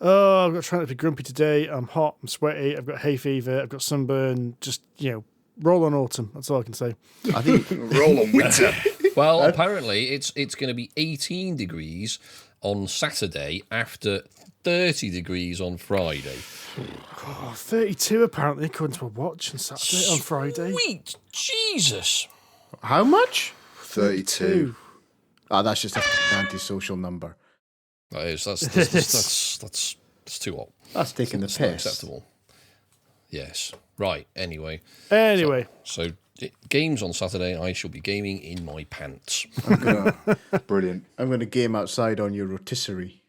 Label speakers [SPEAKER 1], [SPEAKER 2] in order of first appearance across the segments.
[SPEAKER 1] Oh, I've got trying to be grumpy today. I'm hot. I'm sweaty. I've got hay fever. I've got sunburn. Just, roll on autumn. That's all I can say.
[SPEAKER 2] I think
[SPEAKER 3] roll on winter.
[SPEAKER 4] Well, apparently it's going to be 18 degrees on Saturday after 30 degrees on Friday.
[SPEAKER 1] 32 apparently, according to a watch on Saturday, on Friday.
[SPEAKER 4] Sweet Jesus.
[SPEAKER 2] how much?
[SPEAKER 3] 32.
[SPEAKER 2] That's just an antisocial number.
[SPEAKER 4] That is. That's too hot.
[SPEAKER 2] That's taking the
[SPEAKER 4] It's not
[SPEAKER 2] piss.
[SPEAKER 4] acceptable. Yes. Right. Anyway. So games on Saturday. I shall be gaming in my pants.
[SPEAKER 3] Brilliant.
[SPEAKER 2] I'm going to game outside on your rotisserie.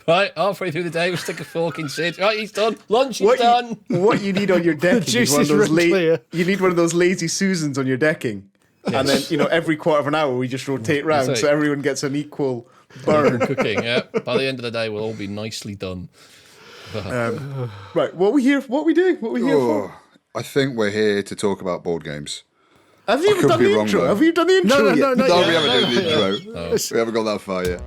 [SPEAKER 4] Right. Halfway through the day, we'll stick a fork in Sid. Right. He's done. Lunch is done.
[SPEAKER 2] What you need on your decking
[SPEAKER 1] juice
[SPEAKER 2] is one of
[SPEAKER 1] is
[SPEAKER 2] those
[SPEAKER 1] run clear.
[SPEAKER 2] you need one of those lazy Susans on your decking. And then, every quarter of an hour we just rotate round
[SPEAKER 4] That's it.
[SPEAKER 2] so everyone gets an equal burn.
[SPEAKER 4] Cooking. Yeah. By the end of the day, we'll all be nicely done.
[SPEAKER 2] Right, what are we here for?
[SPEAKER 3] I think we're here to talk about board games.
[SPEAKER 2] Have you even
[SPEAKER 3] could
[SPEAKER 2] done
[SPEAKER 3] be
[SPEAKER 2] the
[SPEAKER 3] wrong,
[SPEAKER 2] intro?
[SPEAKER 3] though.
[SPEAKER 2] Have you done the intro
[SPEAKER 1] No,
[SPEAKER 2] yet?
[SPEAKER 1] not
[SPEAKER 3] No,
[SPEAKER 1] yet.
[SPEAKER 3] we haven't done the intro.
[SPEAKER 4] Oh.
[SPEAKER 3] We haven't got that far yet.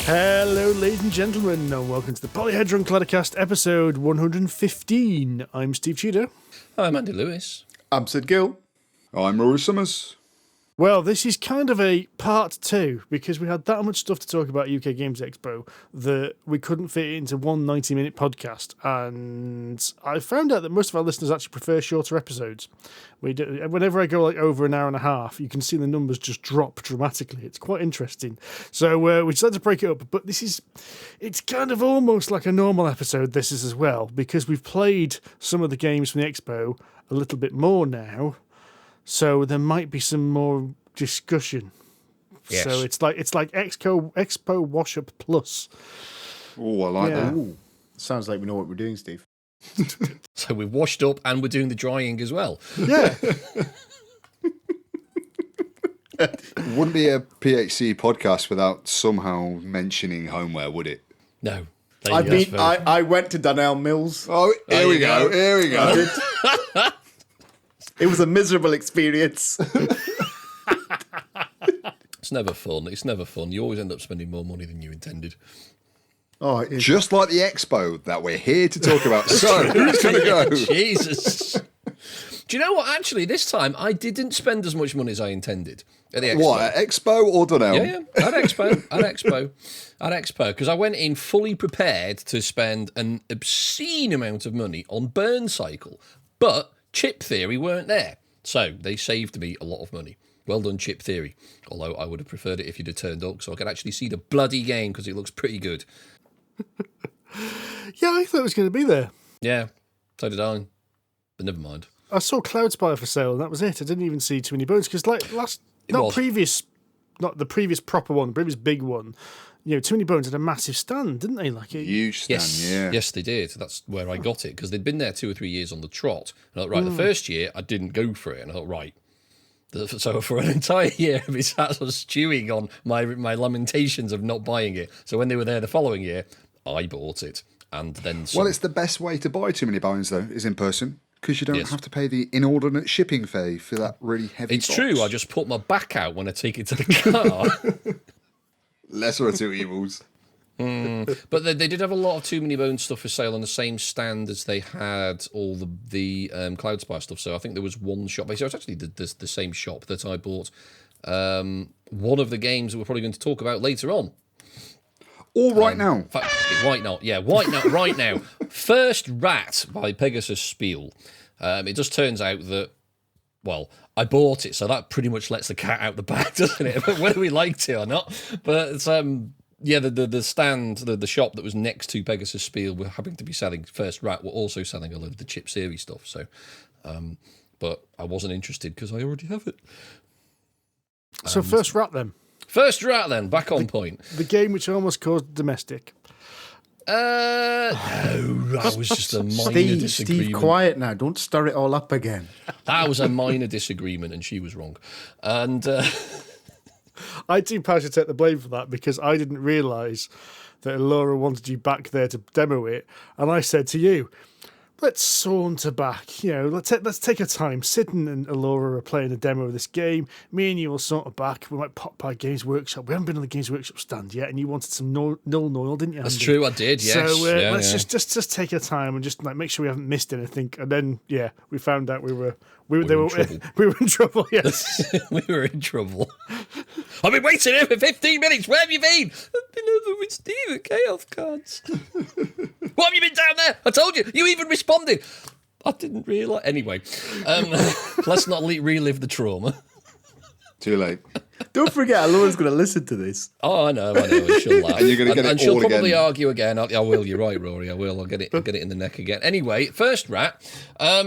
[SPEAKER 1] Hello, ladies and gentlemen, and welcome to the Polyhedron Claddercast episode 115. I'm Steve Tudor.
[SPEAKER 4] I'm Andy Lewis.
[SPEAKER 2] I'm Sid Gill.
[SPEAKER 3] I'm Rory Summers.
[SPEAKER 1] Well, this is kind of a part two because we had that much stuff to talk about UK Games Expo that we couldn't fit it into one 90-minute podcast. And I found out that most of our listeners actually prefer shorter episodes. Whenever I go over an hour and a half, you can see the numbers just drop dramatically. It's quite interesting. So we decided to break it up. But it's kind of almost like a normal episode, this is as well, because we've played some of the games from the Expo a little bit more now. So there might be some more discussion.
[SPEAKER 4] Yes.
[SPEAKER 1] So it's like Expo Wash Up Plus.
[SPEAKER 3] Oh, I like that.
[SPEAKER 2] Ooh, sounds like we know what we're doing, Steve.
[SPEAKER 4] So we've washed up and we're doing the drying as well.
[SPEAKER 1] Yeah.
[SPEAKER 3] Wouldn't be a PHC podcast without somehow mentioning homeware, would it?
[SPEAKER 4] No.
[SPEAKER 2] I went to Dunelm Mills.
[SPEAKER 3] Oh, here we go. Here we go.
[SPEAKER 2] It was a miserable experience.
[SPEAKER 4] It's never fun. It's never fun. You always end up spending more money than you intended.
[SPEAKER 3] Just like the expo that we're here to talk about. So, who's going to go?
[SPEAKER 4] Jesus. Do you know what? Actually, this time I didn't spend as much money as I intended at the expo.
[SPEAKER 3] What, at Expo or Dunelm?
[SPEAKER 4] Yeah. At Expo. Because I went in fully prepared to spend an obscene amount of money on Burn Cycle. But Chip Theory weren't there. So they saved me a lot of money. Well done, Chip Theory. Although I would have preferred it if you'd have turned up so I could actually see the bloody game because it looks pretty good.
[SPEAKER 1] Yeah, I thought it was going to be there.
[SPEAKER 4] Yeah, so did I. But never mind.
[SPEAKER 1] I saw Cloud Spire for sale and that was it. I didn't even see Too Many Bones because not the previous proper one, the previous big one, Too Many Bones had a massive stand, didn't they?
[SPEAKER 3] Huge stand, yeah.
[SPEAKER 4] Yes, they did. That's where I got it because they'd been there 2 or 3 years on the trot. And I thought, right, the first year I didn't go for it. And I thought, right. So for an entire year, I was stewing on my lamentations of not buying it. So when they were there the following year, I bought it. And then some.
[SPEAKER 3] Well, it's the best way to buy Too Many Bones, though, is in person. Because you don't have to pay the inordinate shipping fee for that really heavy
[SPEAKER 4] It's
[SPEAKER 3] box.
[SPEAKER 4] true. I just put my back out when I take it to the car.
[SPEAKER 3] Lesser of two evils.
[SPEAKER 4] But they did have a lot of Too Many Bones stuff for sale on the same stand as they had all the Cloud Spire stuff. So I think there was one shop. Basically, it was actually the same shop that I bought one of the games that we're probably going to talk about later on.
[SPEAKER 3] All right now.
[SPEAKER 4] In fact, White Knot. Yeah, White Knot right now. First Rat by Pegasus Spiel. It just turns out that, well, I bought it, so that pretty much lets the cat out the bag, doesn't it? Whether we liked it or not. But it's, yeah, the stand, the shop that was next to Pegasus Spiel were happening to be selling First Rat, were also selling a load of the Chip Series stuff. So, but I wasn't interested because I already have it.
[SPEAKER 1] So First Rat then.
[SPEAKER 4] First Rat then, back on point.
[SPEAKER 1] The game which almost caused domestic.
[SPEAKER 4] No, that was just a minor disagreement.
[SPEAKER 2] Steve, quiet now. Don't stir it all up again.
[SPEAKER 4] That was a minor disagreement, and she was wrong. And
[SPEAKER 1] I do partially take the blame for that because I didn't realise that Laura wanted you back there to demo it, and I said to you, let's saunter back. Let's take our time. Sid and Laura are playing a demo of this game. Me and you will saunter back. We might pop by Games Workshop. We haven't been on the Games Workshop stand yet, and you wanted some null noil, didn't you, Andy?
[SPEAKER 4] That's true, I did, yes.
[SPEAKER 1] So let's just take our time and just make sure we haven't missed anything. And then we found out we were in trouble. Yes,
[SPEAKER 4] we were in trouble. I've been waiting here for 15 minutes. Where have you been? I've been over with Steve at Chaos Cards. What have you been down there? I told you. You even responded. I didn't realise. Anyway, let's not relive the trauma.
[SPEAKER 3] Too late.
[SPEAKER 2] Don't forget, Laura's going to listen to this.
[SPEAKER 4] Oh, I know. She'll laugh.
[SPEAKER 3] And you're going to get it
[SPEAKER 4] and she'll
[SPEAKER 3] all
[SPEAKER 4] probably
[SPEAKER 3] again.
[SPEAKER 4] argue again. I will. You're right, Rory. I will. I'll get it in the neck again. Anyway, first rat.
[SPEAKER 2] I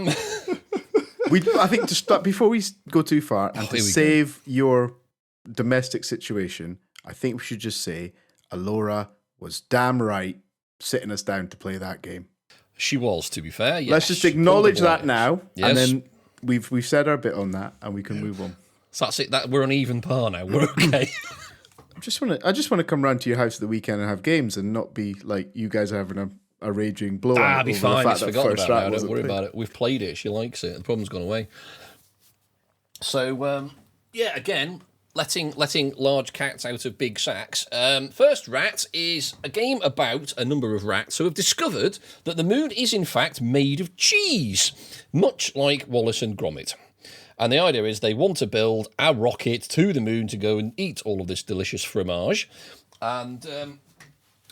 [SPEAKER 2] think before we go too far, and to save your domestic situation, I think we should just say Laura was damn right sitting us down to play that game.
[SPEAKER 4] She was, to be fair. Yes.
[SPEAKER 2] Let's just acknowledge that now,
[SPEAKER 4] yes.
[SPEAKER 2] And then we've said our bit on that, and we can move on.
[SPEAKER 4] So that's it. We're on even par now. We're okay.
[SPEAKER 2] I just want to come round to your house at the weekend and have games, and not be like you guys are having a raging blowout.
[SPEAKER 4] I'll be
[SPEAKER 2] over
[SPEAKER 4] fine.
[SPEAKER 2] The fact
[SPEAKER 4] It's
[SPEAKER 2] that
[SPEAKER 4] forgotten
[SPEAKER 2] first
[SPEAKER 4] about
[SPEAKER 2] rat
[SPEAKER 4] it. Don't
[SPEAKER 2] wasn't
[SPEAKER 4] worry
[SPEAKER 2] picked.
[SPEAKER 4] about it. We've played it. She likes it. The problem's gone away. So, again, letting large cats out of big sacks. First rat is a game about a number of rats who have discovered that the moon is in fact made of cheese, much like Wallace and Gromit. And the idea is they want to build a rocket to the moon to go and eat all of this delicious fromage. And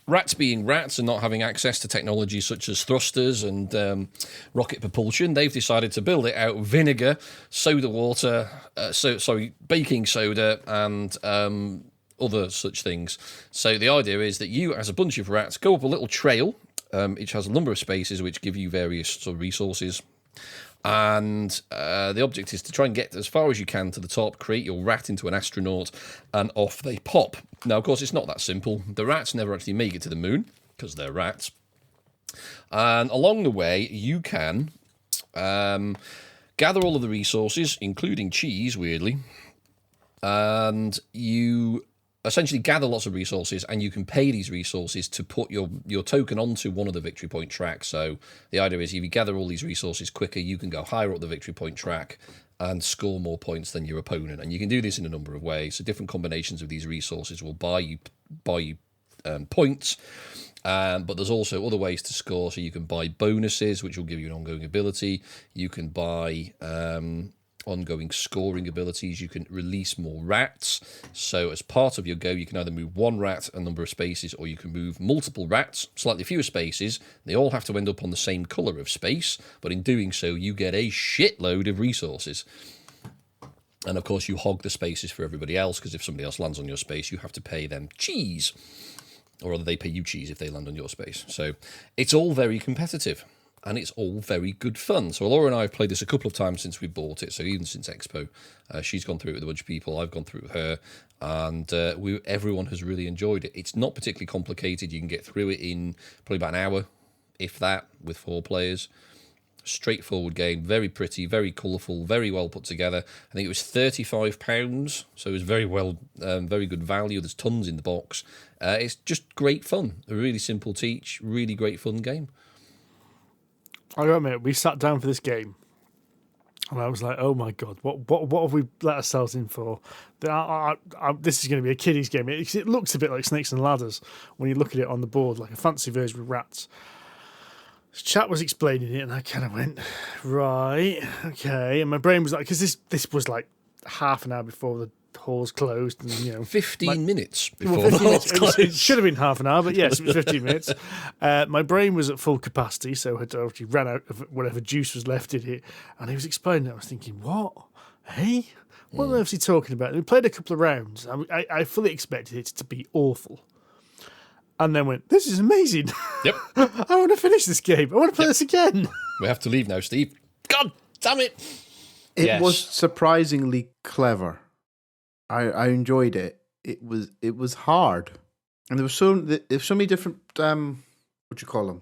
[SPEAKER 4] rats being rats and not having access to technology such as thrusters and rocket propulsion, they've decided to build it out of vinegar, soda water, baking soda, and other such things. So the idea is that you, as a bunch of rats, go up a little trail, which has a number of spaces which give you various sort of resources. And the object is to try and get as far as you can to the top, create your rat into an astronaut, and off they pop. Now, of course, it's not that simple. The rats never actually make it to the moon, because they're rats. And along the way, you can gather all of the resources, including cheese, weirdly, and you essentially gather lots of resources, and you can pay these resources to put your token onto one of the victory point tracks. So the idea is if you gather all these resources quicker, you can go higher up the victory point track and score more points than your opponent. And you can do this in a number of ways. So different combinations of these resources will buy you points. But there's also other ways to score. So you can buy bonuses, which will give you an ongoing ability. You can buy ongoing scoring abilities. You can release more rats. So as part of your go, you can either move one rat a number of spaces, or you can move multiple rats, slightly fewer spaces. They all have to end up on the same colour of space, but in doing so, you get a shitload of resources. And of course, you hog the spaces for everybody else, because if somebody else lands on your space, you have to pay them cheese. Or rather, they pay you cheese if they land on your space. So it's all very competitive. And it's all very good fun. So Laura and I have played this a couple of times since we bought it. So even since Expo, she's gone through it with a bunch of people. I've gone through it with her. And everyone has really enjoyed it. It's not particularly complicated. You can get through it in probably about an hour, if that, with 4 players. Straightforward game. Very pretty, very colourful, very well put together. I think it was £35. So it was very good value. There's tons in the box. It's just great fun. A really simple teach, really great fun game.
[SPEAKER 1] I gotta admit, we sat down for this game, and I was like, "Oh my god, what have we let ourselves in for?" This is going to be a kiddies game. It looks a bit like Snakes and Ladders when you look at it on the board, like a fancy version with rats. Chat was explaining it, and I kind of went, "Right, okay," and my brain was like, because this was like half an hour before the halls closed, and
[SPEAKER 4] 15 minutes before
[SPEAKER 1] 15
[SPEAKER 4] the halls
[SPEAKER 1] minutes.
[SPEAKER 4] closed.
[SPEAKER 1] It should have been half an hour, but yes, it was 15 minutes. My brain was at full capacity, so I had already ran out of whatever juice was left in it. And he was explaining it. I was thinking, what? Hey? What on earth is he talking about? And we played a couple of rounds. I fully expected it to be awful. And then went, this is amazing.
[SPEAKER 4] Yep.
[SPEAKER 1] I want to finish this game. I want to play this again.
[SPEAKER 4] We have to leave now, Steve. God damn it.
[SPEAKER 2] It was surprisingly clever. I enjoyed it. It was hard, and there's so many different what do you call them?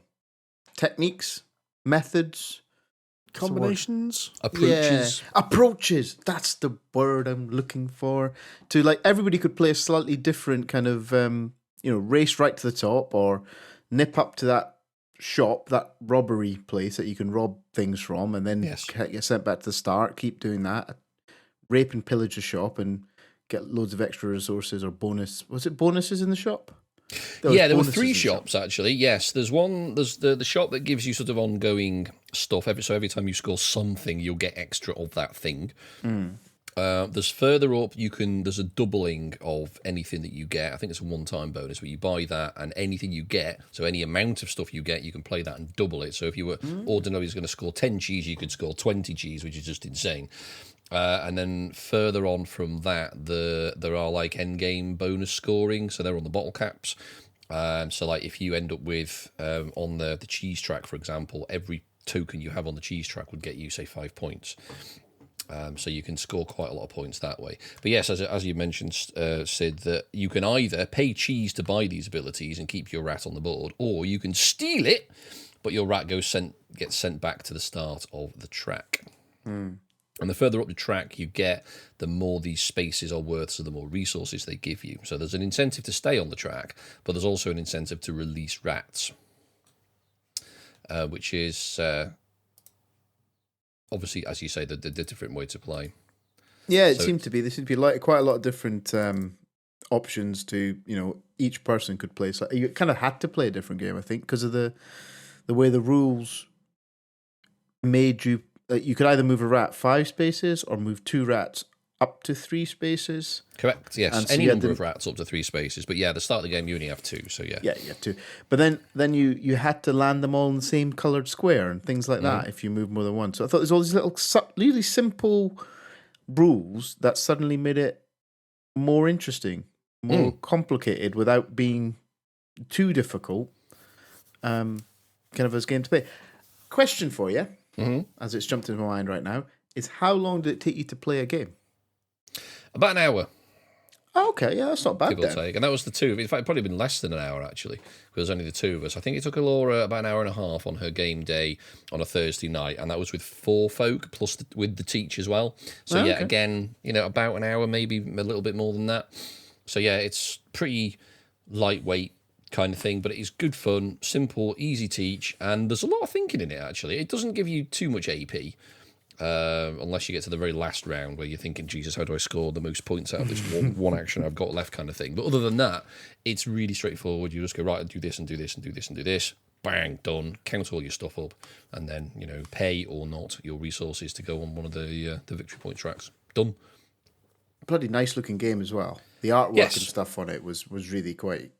[SPEAKER 2] Techniques, methods,
[SPEAKER 1] Combinations,
[SPEAKER 2] approaches. That's the word I'm looking for. To like everybody could play a slightly different kind of race right to the top or nip up to that shop, that robbery place that you can rob things from, and then get sent back to the start. Keep doing that, rape and pillage the shop, and get loads of extra resources or bonus. Was it bonuses in the shop?
[SPEAKER 4] There were 3 shops actually. Yes, there's one. There's the shop that gives you sort of ongoing stuff. Every time you score something, you'll get extra of that thing. There's further up. There's a doubling of anything that you get. I think it's a one-time bonus where you buy that, and anything you get, so any amount of stuff you get, you can play that and double it. So if you were ordinarily going to score 10 Gs, you could score 20 Gs, which is just insane. And then further on from that, there are like end game bonus scoring, so they're on the bottle caps. So like if you end up with on the cheese track, for example, every token you have on the cheese track would get you, say, 5 points. So you can score quite a lot of points that way. But yes, as you mentioned, Sid, that you can either pay cheese to buy these abilities and keep your rat on the board, or you can steal it, but your rat gets sent back to the start of the track. And the further up the track you get, the more these spaces are worth, so the more resources they give you. So there's an incentive to stay on the track, but there's also an incentive to release rats, which is obviously, as you say, the different way to play.
[SPEAKER 2] Yeah, it seemed to be. There seemed to be like quite a lot of different options to, each person could play. So you kind of had to play a different game, I think, because of the way the rules made you. You could either move a rat 5 spaces or move 2 rats up to 3 spaces.
[SPEAKER 4] Correct, yes.
[SPEAKER 2] And so
[SPEAKER 4] any number of rats up to 3 spaces. But yeah, at the start of the game, you only have 2, so yeah.
[SPEAKER 2] Yeah, you have 2. But then you had to land them all in the same coloured square and things like that if you move more than one. So I thought there's all these little, really simple rules that suddenly made it more interesting, more complicated without being too difficult, kind of as a game to play. Question for you. As it's jumped into my mind right now, is how long did it take you to play a game?
[SPEAKER 4] About an hour.
[SPEAKER 2] Oh, okay, yeah, that's not bad.
[SPEAKER 4] Give or take. And that was the 2 of it. In fact, it probably been less than an hour, actually, because there's only the 2 of us. I think it took Laura about an hour and a half on her game day on a Thursday night, and that was with 4 folk, plus with the teach as well. So, again, about an hour, maybe a little bit more than that. So, yeah, it's pretty lightweight kind of thing, but it is good fun, simple, easy teach, and there's a lot of thinking in it, actually. It doesn't give you too much AP, unless you get to the very last round where you're thinking, Jesus, how do I score the most points out of this one action I've got left kind of thing. But other than that, it's really straightforward. You just go, right, and do this and do this and do this and do this. Bang, done. Count all your stuff up, and then, pay or not your resources to go on one of the victory point tracks. Done.
[SPEAKER 2] Bloody nice looking game as well. The artwork and stuff on it was really quite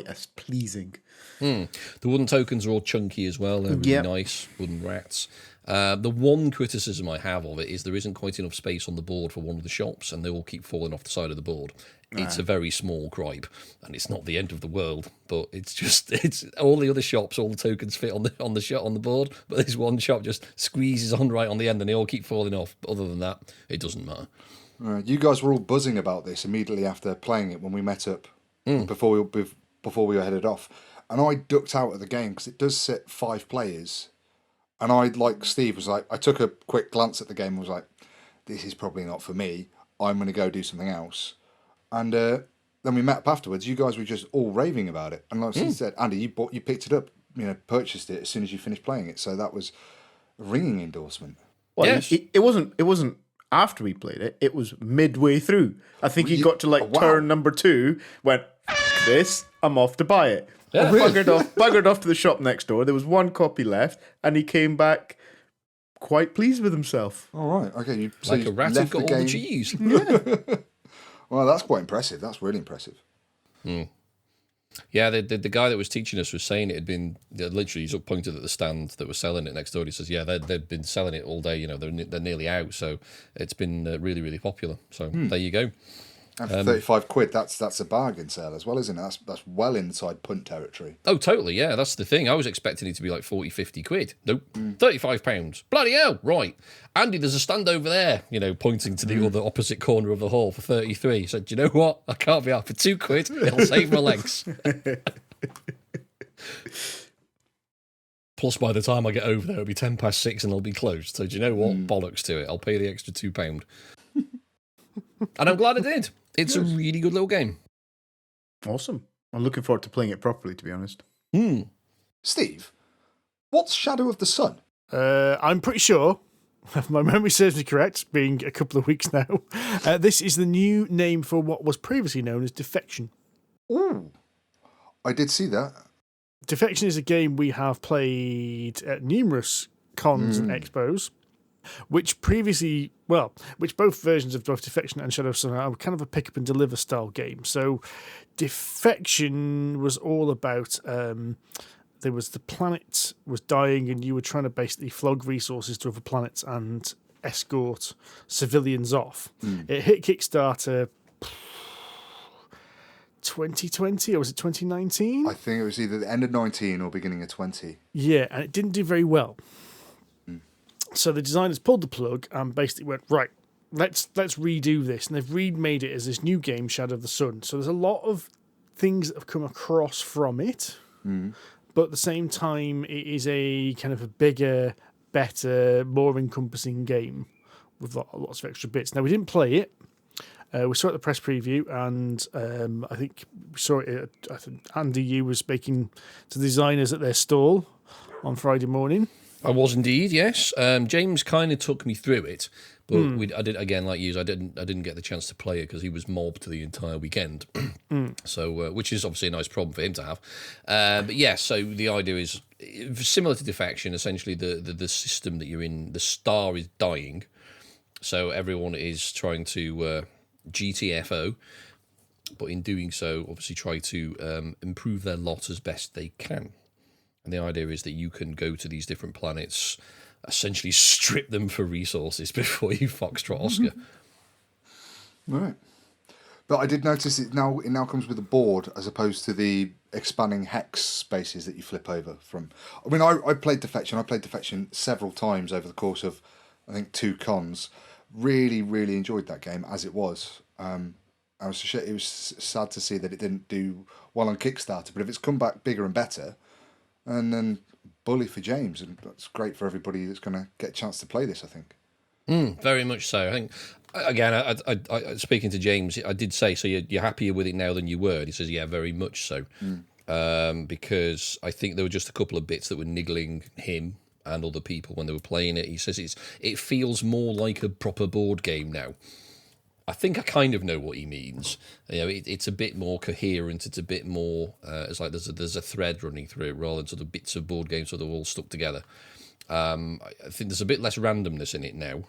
[SPEAKER 2] as pleasing.
[SPEAKER 4] The wooden tokens are all chunky as well. They're really nice wooden rats. The one criticism I have of it is there isn't quite enough space on the board for one of the shops, and they all keep falling off the side of the board. It's a very small gripe, and it's not the end of the world. But it's all the other shops, all the tokens fit on the board, but this one shop just squeezes on right on the end, and they all keep falling off. But other than that, it doesn't matter.
[SPEAKER 3] You guys were all buzzing about this immediately after playing it when we met up before we were headed off, and I ducked out of the game because it does sit 5 players, and I, like Steve, was like, I took a quick glance at the game and was like, this is probably not for me. I'm going to go do something else. And then we met up afterwards. You guys were just all raving about it, and like Steve said, Andy, you picked it up, purchased it as soon as you finished playing it. So that was a ringing endorsement.
[SPEAKER 2] Well,
[SPEAKER 4] yes.
[SPEAKER 2] It wasn't after we played it. It was midway through. I think he got to turn number 2, went, this, I'm off to buy it.
[SPEAKER 4] Yeah.
[SPEAKER 2] Buggered off to the shop next door. There was 1 copy left, and he came back quite pleased with himself.
[SPEAKER 3] All right, okay.
[SPEAKER 4] Like a rat who got all the cheese.
[SPEAKER 2] Yeah.
[SPEAKER 3] Well, that's quite impressive. That's really impressive.
[SPEAKER 4] Yeah, the guy that was teaching us was saying it had been literally. He pointed at the stand that was selling it next door. He says, "Yeah, they've been selling it all day. They're nearly out. So it's been really, really popular. So there you go."
[SPEAKER 3] And for £35, that's a bargain sale as well, isn't it? That's well inside punt territory.
[SPEAKER 4] Oh, totally. Yeah, that's the thing. I was expecting it to be like 40, 50 quid. Nope, £35. Bloody hell! Right, Andy, there's a stand over there. Pointing to the other opposite corner of the hall for 33. He said, "Do you know what? I can't be out for £2. It'll save my legs." Plus, by the time I get over there, it'll be 6:10 and I'll be closed. So do you know what? Bollocks to it. I'll pay the extra £2. And I'm glad I did. It's a really good little game.
[SPEAKER 2] Awesome. I'm looking forward to playing it properly, to be honest.
[SPEAKER 3] Steve, what's Shadow of the Sun?
[SPEAKER 1] I'm pretty sure, if my memory serves me correct, being a couple of weeks now, this is the new name for what was previously known as Defection.
[SPEAKER 3] Ooh, I did see that.
[SPEAKER 1] Defection is a game we have played at numerous cons and expos, which both versions of both Defection and Shadow of Sun are kind of a pick up and deliver style game. So Defection was all about there was the planet was dying and you were trying to basically flog resources to other planets and escort civilians off. It hit Kickstarter 2020 or was it 2019?
[SPEAKER 3] I think it was either the end of 19 or beginning of 20.
[SPEAKER 1] Yeah, and it didn't do very well. So the designers pulled the plug and basically went, right, let's redo this. And they've remade it as this new game, Shadow of the Sun. So there's a lot of things that have come across from it. But at the same time, it is a kind of a bigger, better, more encompassing game with lots of extra bits. Now, we didn't play it. We saw it at the press preview, and I think we saw it. I think Andy, you was speaking to the designers at their stall on Friday morning.
[SPEAKER 4] I was indeed, yes. James kind of took me through it, but I did again, like you. I didn't get the chance to play it because he was mobbed the entire weekend. So, which is obviously a nice problem for him to have. But yeah, so the idea is similar to Defection. Essentially, the system that you're in, the star is dying, so everyone is trying to GTFO, but in doing so, obviously try to improve their lot as best they can. And the idea is that you can go to these different planets, essentially strip them for resources before you foxtrot Oscar.
[SPEAKER 3] Right. But I did notice it now comes with a board as opposed to the expanding hex spaces that you flip over from. I mean, I played Defection. I played Defection several times over the course of, I think, 2 cons. Really, really enjoyed that game as it was. It was sad to see that it didn't do well on Kickstarter, but if it's come back bigger and better, and then bully for James, and that's great for everybody that's going to get a chance to play this, I think.
[SPEAKER 4] Very much so. I think, again, I speaking to James, I did say, so you're happier with it now than you were? And he says, yeah, very much so. Because I think there were just a couple of bits that were niggling him and other people when they were playing it. He says it feels more like a proper board game now. I think I kind of know what he means. You know, it's a bit more coherent. It's a bit more. It's like there's a thread running through it rather than sort of bits of board games sort of all stuck together. I think there's a bit less randomness in it now.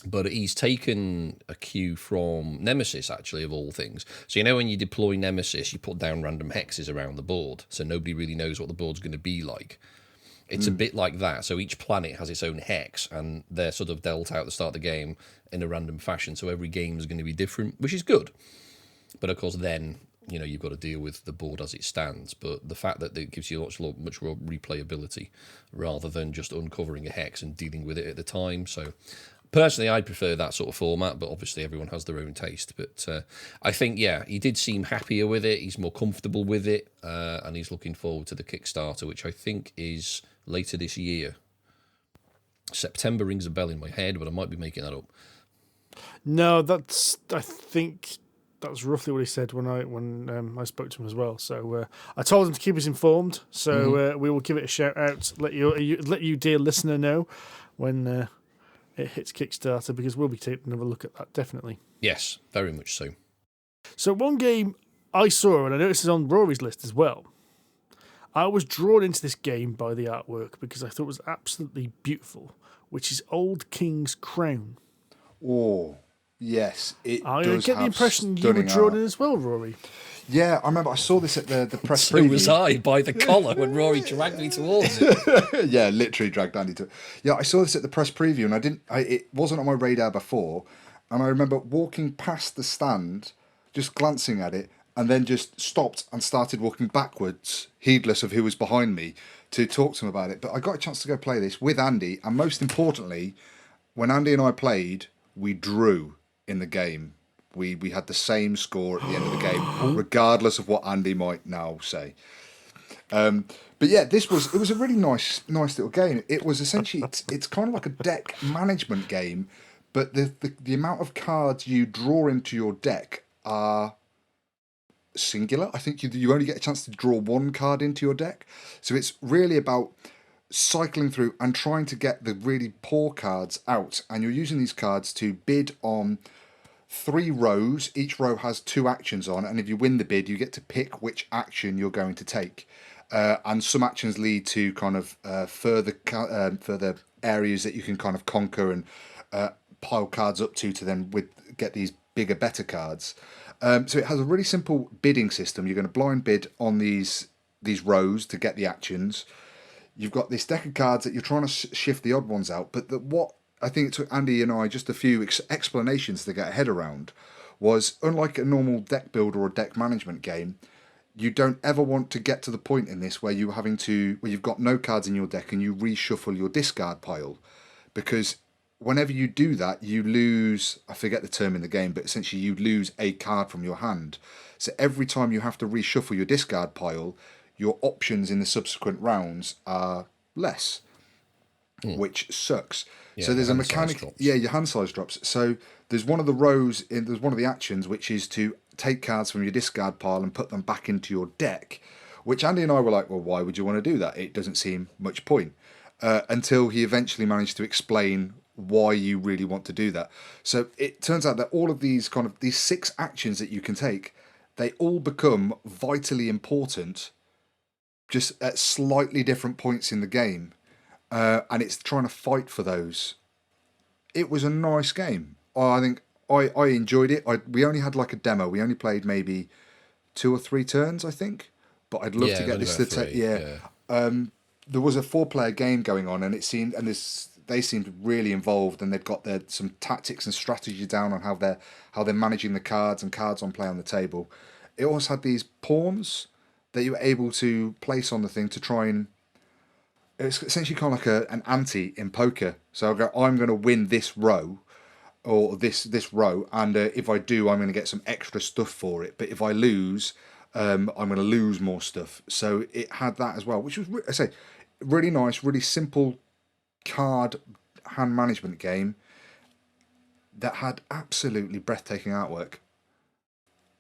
[SPEAKER 4] But he's taken a cue from Nemesis, actually, of all things. So you know when you deploy Nemesis, you put down random hexes around the board, so nobody really knows what the board's going to be like. It's a bit like that. So each planet has its own hex, and they're sort of dealt out at the start of the game in a random fashion. So every game is going to be different, which is good. But of course, then you've got to deal with the board as it stands. But the fact that it gives you much more replayability rather than just uncovering a hex and dealing with it at the time. So personally, I prefer that sort of format, but obviously everyone has their own taste. But I think, yeah, he did seem happier with it. He's more comfortable with it, and he's looking forward to the Kickstarter, which I think is later this year. September rings a bell in my head, but I might be making that up.
[SPEAKER 1] No, I think that's roughly what he said when I spoke to him as well. So I told him to keep us informed. So we will give it a shout out. Let you, dear listener, know when it hits Kickstarter, because we'll be taking another look at that, definitely.
[SPEAKER 4] Yes, very much so.
[SPEAKER 1] So one game I saw, and I noticed it's on Rory's list as well. I was drawn into this game by the artwork because I thought it was absolutely beautiful, which is Old King's Crown.
[SPEAKER 3] Oh, yes, it
[SPEAKER 1] I
[SPEAKER 3] does
[SPEAKER 1] get the
[SPEAKER 3] have
[SPEAKER 1] impression you were drawn in as well, Rory.
[SPEAKER 3] Yeah, I remember I saw this at the press
[SPEAKER 4] So
[SPEAKER 3] preview.
[SPEAKER 4] was I, by the collar, when Rory dragged me towards it.
[SPEAKER 3] Yeah, literally dragged Andy to it. Yeah, I saw this at the press preview, and it wasn't on my radar before, and I remember walking past the stand, just glancing at it, and then just stopped and started walking backwards, heedless of who was behind me, to talk to him about it. But I got a chance to go play this with Andy, and most importantly, when Andy and I played, we drew in the game. We had the same score at the end of the game, regardless of what Andy might now say. But yeah, it was a really nice little game. It was essentially it's kind of like a deck management game, but the amount of cards you draw into your deck are singular. I think you only get a chance to draw one card into your deck. So it's really about cycling through and trying to get the really poor cards out. And you're using these cards to bid on 3 rows. Each row has 2 actions on, and if you win the bid, you get to pick which action you're going to take. And some actions lead to kind of further areas that you can kind of conquer and pile cards up to then get these bigger, better cards. So it has a really simple bidding system. You're going to blind bid on these rows to get the actions. You've got this deck of cards that you're trying to shift the odd ones out. But what I think it took Andy and I just a few explanations to get a head around was, unlike a normal deck builder or deck management game, you don't ever want to get to the point in this where you've got no cards in your deck and you reshuffle your discard pile, because whenever you do that, you lose, I forget the term in the game, but essentially you lose a card from your hand. So every time you have to reshuffle your discard pile, your options in the subsequent rounds are less, which sucks.
[SPEAKER 4] Yeah,
[SPEAKER 3] so there's a
[SPEAKER 4] hand size
[SPEAKER 3] mechanic.
[SPEAKER 4] drops.
[SPEAKER 3] Yeah, your hand size drops. So there's one of the rows, there's one of the actions, which is to take cards from your discard pile and put them back into your deck, which Andy and I were like, well, why would you want to do that? It doesn't seem much point. Until he eventually managed to explain why you really want to do that. So it turns out that all of these 6 actions that you can take, they all become vitally important just at slightly different points in the game. And it's trying to fight for those. It was a nice game. I think I enjoyed it. We only had like a demo. We only played maybe 2 or 3 turns, I think. But I'd love to get this to take. There was a 4-player game going on, and they seemed really involved, and they've got some tactics and strategy down on how they're managing the cards and cards on play on the table. It also had these pawns that you were able to place on the thing to try and. It's essentially kind of like an ante in poker. So I'm going to win this row, or this row, and if I do, I'm going to get some extra stuff for it. But if I lose, I'm going to lose more stuff. So it had that as well, which was, I say, really nice, really simple card hand management game that had absolutely breathtaking artwork.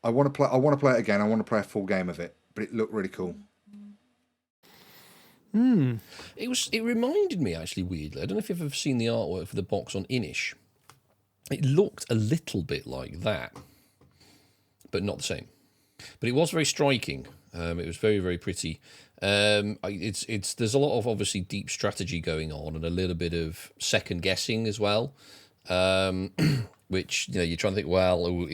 [SPEAKER 3] I want to play it again. I want to play a full game of it, but it looked really cool.
[SPEAKER 4] It reminded me, actually, weirdly. I don't know if you've ever seen the artwork for the box on Inish. It looked a little bit like that, but not the same. But it was very striking. It was very, very pretty. There's a lot of obviously deep strategy going on and a little bit of second guessing as well. Which, you're trying to think, well,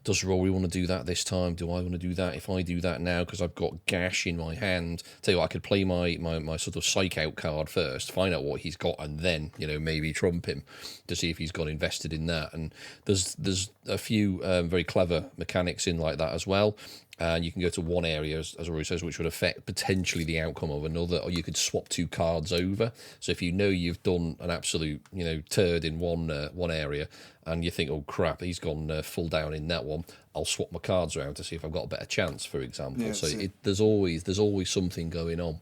[SPEAKER 4] does Rory want to do that this time? Do I want to do that? If I do that now, because I've got gash in my hand, tell you what, I could play my sort of psych out card first, find out what he's got, and then, maybe trump him to see if he's got invested in that. And there's a few very clever mechanics in like that as well. And you can go to one area, as Rory says, which would affect potentially the outcome of another, or you could swap 2 cards over. So if you've done an absolute, turd in one area, and you think, oh crap, he's gone full down in that one, I'll swap my cards around to see if I've got a better chance, for example.
[SPEAKER 3] Yeah,
[SPEAKER 4] so there's always something going on.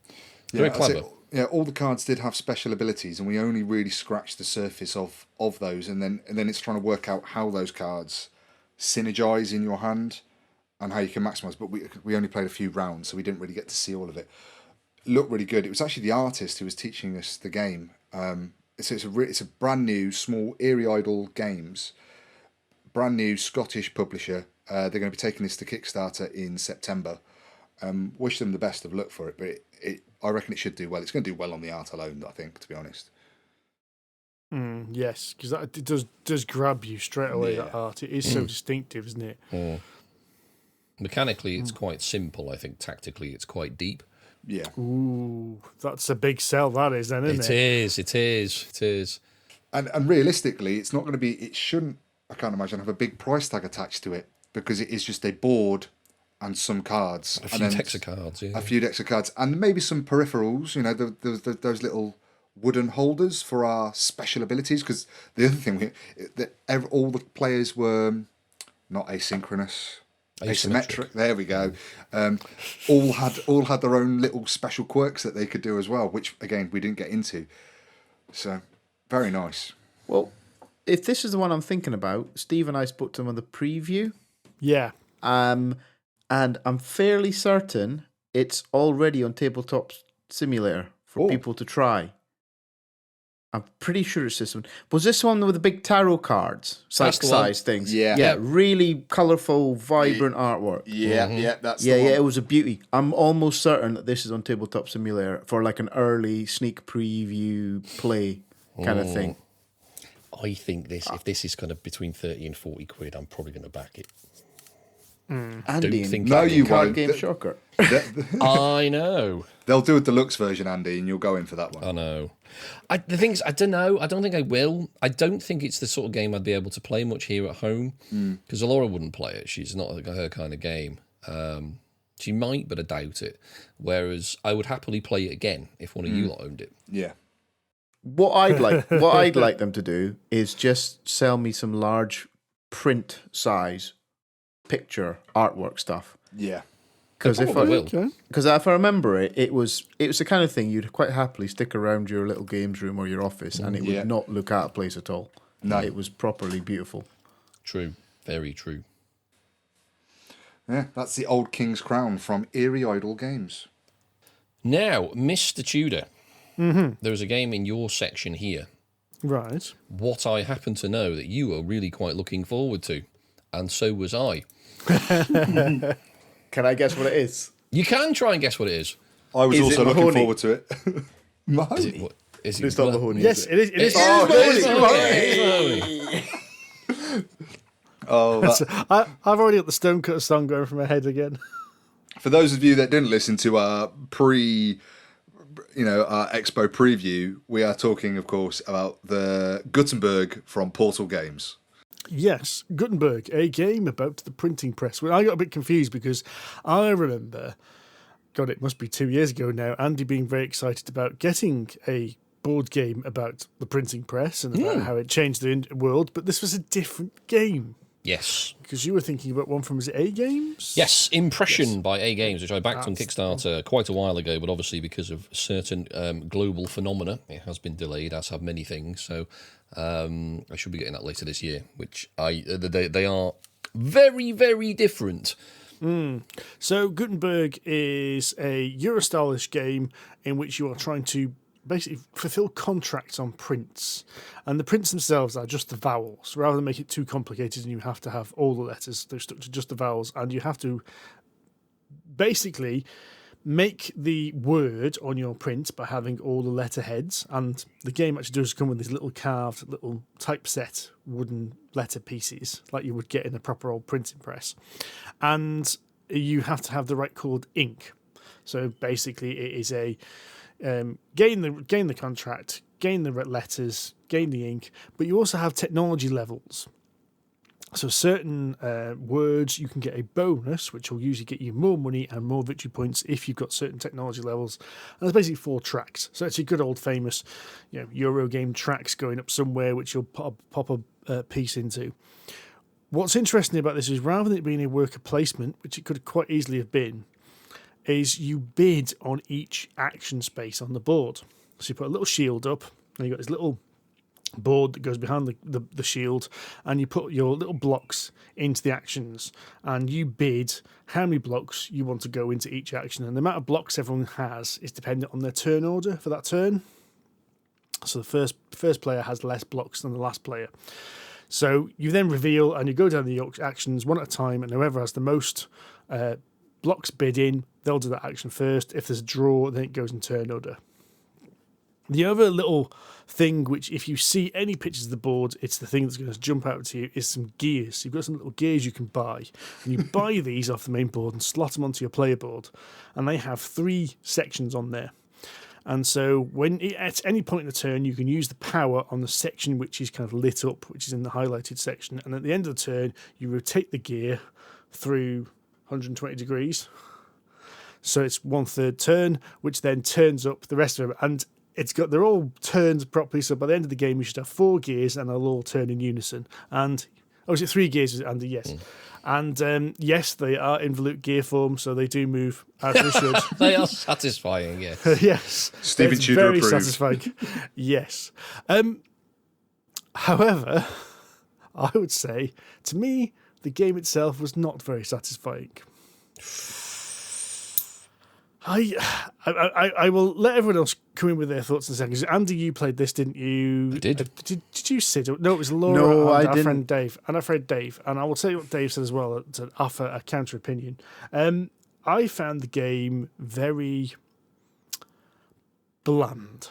[SPEAKER 3] Yeah,
[SPEAKER 4] very clever.
[SPEAKER 3] All the cards did have special abilities, and we only really scratched the surface of those, and then it's trying to work out how those cards synergize in your hand and how you can maximise. But we only played a few rounds, so we didn't really get to see all of it. It looked really good. It was actually the artist who was teaching us the game. It's a brand new, small Eerie Idle Games, brand new Scottish publisher. They're going to be taking this to Kickstarter in September. Wish them the best of luck for it, but I reckon it should do well. It's going to do well on the art alone, I think, to be honest.
[SPEAKER 1] Yes, because it does grab you straight away, that art. It is so distinctive, isn't it?
[SPEAKER 4] Mechanically, it's quite simple. I think tactically, it's quite deep.
[SPEAKER 3] Yeah.
[SPEAKER 1] Ooh, that's a big sell, that is, then, isn't it?
[SPEAKER 4] It is.
[SPEAKER 3] And realistically, it's not going to be. It shouldn't. I can't imagine have a big price tag attached to it, because it is just a board and some cards,
[SPEAKER 4] a few decks of cards,
[SPEAKER 3] a few decks of cards, and maybe some peripherals. Those little wooden holders for our special abilities. Because the other thing, all the players were not asynchronous. Asymmetric. There we go. All had their own little special quirks that they could do as well, which again we didn't get into. So very nice.
[SPEAKER 2] Well, if this is the one I'm thinking about, Steve and I spoke to him on the preview.
[SPEAKER 1] Yeah.
[SPEAKER 2] and I'm fairly certain it's already on Tabletop Simulator for people to try. I'm pretty sure it's this one. Was this one with the big tarot cards, size things?
[SPEAKER 3] Yeah.
[SPEAKER 2] Really colourful, vibrant artwork.
[SPEAKER 3] Yeah, that's the
[SPEAKER 2] Yeah,
[SPEAKER 3] one.
[SPEAKER 2] it was a beauty. I'm almost certain that this is on Tabletop Simulator for like an early sneak preview play kind of thing.
[SPEAKER 4] I think if this is kind of between 30 and 40 quid, I'm probably going to back it.
[SPEAKER 2] Andy,
[SPEAKER 4] think
[SPEAKER 3] No, you
[SPEAKER 2] card
[SPEAKER 3] won't.
[SPEAKER 2] game shocker.
[SPEAKER 4] I know.
[SPEAKER 3] They'll do a deluxe version, Andy, and you'll go in for that one.
[SPEAKER 4] I know. The thing is, I don't know. I don't think I will. I don't think it's the sort of game I'd be able to play much here at home because Laura wouldn't play it. She's not her kind of game. She might, but I doubt it. Whereas I would happily play it again if one of you lot owned it.
[SPEAKER 3] Yeah.
[SPEAKER 2] What I'd like them to do is just sell me some large print size picture artwork stuff.
[SPEAKER 3] Yeah.
[SPEAKER 2] Because if
[SPEAKER 4] Will.
[SPEAKER 2] I remember it, it was the kind of thing you'd quite happily stick around your little games room or your office, and it would not look out of place at all.
[SPEAKER 3] No.
[SPEAKER 2] It was properly beautiful.
[SPEAKER 4] True. Very true.
[SPEAKER 3] Yeah, that's the Old King's Crown from Eerie Idle Games.
[SPEAKER 4] Now, Mr. Tudor, there is a game in your section here.
[SPEAKER 1] Right.
[SPEAKER 4] What I happen to know that you are really quite looking forward to, and so was I.
[SPEAKER 2] Can I guess what it is?
[SPEAKER 4] You can try and guess what it is.
[SPEAKER 3] I was
[SPEAKER 2] Is
[SPEAKER 3] also
[SPEAKER 2] it
[SPEAKER 3] looking
[SPEAKER 2] Mahoney?
[SPEAKER 3] forward to it. Mahoney.
[SPEAKER 4] What, is
[SPEAKER 2] It's not Mahoney.
[SPEAKER 1] Yes,
[SPEAKER 2] is
[SPEAKER 1] it is. It is.
[SPEAKER 3] Oh,
[SPEAKER 1] I've already got the Stonecutter song going from my head again.
[SPEAKER 3] for those of you that didn't listen to our our expo preview, we are talking, of course, about the Gutenberg from Portal Games.
[SPEAKER 1] Yes, Gutenberg, a game about the printing press. Well, I got a bit confused because I remember, God, it must be 2 years ago now, Andy being very excited about getting a board game about the printing press and about how it changed the world, but this was a different game.
[SPEAKER 4] Yes.
[SPEAKER 1] Because you were thinking about one from, was it A Games?
[SPEAKER 4] Yes, Impression by A Games, which I backed on Kickstarter quite a while ago, but obviously because of certain global phenomena, it has been delayed, as have many things. So I should be getting that later this year, which they are very, very different.
[SPEAKER 1] So Gutenberg is a Euro-stylish game in which you are trying to basically fulfill contracts on prints, and the prints themselves are just the vowels rather than make it too complicated and you have to have all the letters. They're stuck to just the vowels, and you have to basically make the word on your print by having all the letterheads, and the game actually does come with these little carved little typeset wooden letter pieces like you would get in a proper old printing press, and you have to have the right coloured ink. So basically it is a gain the contract, gain the letters, gain the ink, but you also have technology levels. So certain words you can get a bonus, which will usually get you more money and more victory points if you've got certain technology levels. And there's basically 4 tracks. So it's a good old famous, Euro game tracks going up somewhere, which you'll pop a piece into. What's interesting about this is rather than it being a worker placement, which it could quite easily have been, is you bid on each action space on the board. So you put a little shield up, and you've got this little board that goes behind the shield, and you put your little blocks into the actions, and you bid how many blocks you want to go into each action. And the amount of blocks everyone has is dependent on their turn order for that turn. So the first player has less blocks than the last player. So you then reveal, and you go down the actions one at a time, and whoever has the most blocks bid in, they'll do that action first. If there's a draw, then it goes in turn order. The other little thing, which if you see any pictures of the board, it's the thing that's going to jump out to you, is some gears. You've got some little gears you can buy. And you buy these off the main board and slot them onto your player board. And they have 3 sections on there. And so at any point in the turn, you can use the power on the section which is kind of lit up, which is in the highlighted section. And at the end of the turn, you rotate the gear through 120 degrees. So it's 1/3 turn, which then turns up the rest of them. And they're all turned properly. So by the end of the game, you should have 4 gears and they'll all turn in unison. And, is it 3 gears, Andy? Yes. And yes, they are in volute gear form, so they do move as they should.
[SPEAKER 4] They are satisfying, yeah.
[SPEAKER 1] Yes.
[SPEAKER 3] Stephen
[SPEAKER 1] It's
[SPEAKER 3] Tudor
[SPEAKER 1] very
[SPEAKER 3] approved.
[SPEAKER 1] satisfying. Yes. However, I would say, to me, the game itself was not very satisfying. I will let everyone else come in with their thoughts in a second. 'Cause Andy, you played this, didn't you?
[SPEAKER 4] I did.
[SPEAKER 1] Did you sit? No, it was Laura
[SPEAKER 2] No,
[SPEAKER 1] and
[SPEAKER 2] I
[SPEAKER 1] our
[SPEAKER 2] didn't.
[SPEAKER 1] friend Dave. And our friend Dave. And I will tell you what Dave said as well to offer a counter opinion. I found the game very bland.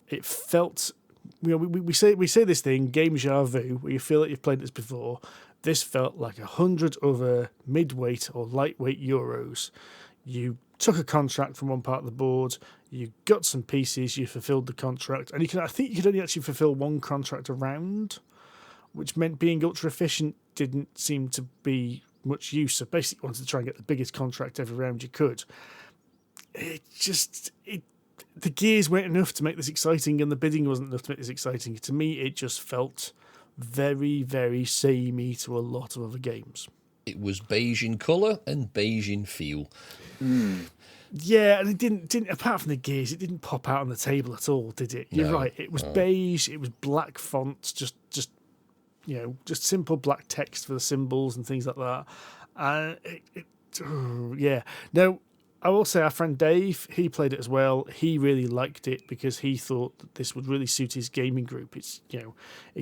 [SPEAKER 1] It felt, we say this thing, game déjà vu, where you feel like you've played this before. This felt like 100 other mid-weight or lightweight Euros. You took a contract from one part of the board, you got some pieces, you fulfilled the contract, and I think you could only actually fulfill one contract a round, which meant being ultra efficient didn't seem to be much use. So basically, you wanted to try and get the biggest contract every round you could. The gears weren't enough to make this exciting, and the bidding wasn't enough to make this exciting. To me, it just felt very, very samey to a lot of other games.
[SPEAKER 4] It was beige in colour and beige in feel.
[SPEAKER 1] Yeah, and it didn't. Apart from the gears, it didn't pop out on the table at all, did it? You're right. It was beige. It was black fonts, just simple black text for the symbols and things like that. Yeah. Now, I will say our friend Dave, he played it as well. He really liked it because he thought that this would really suit his gaming group. It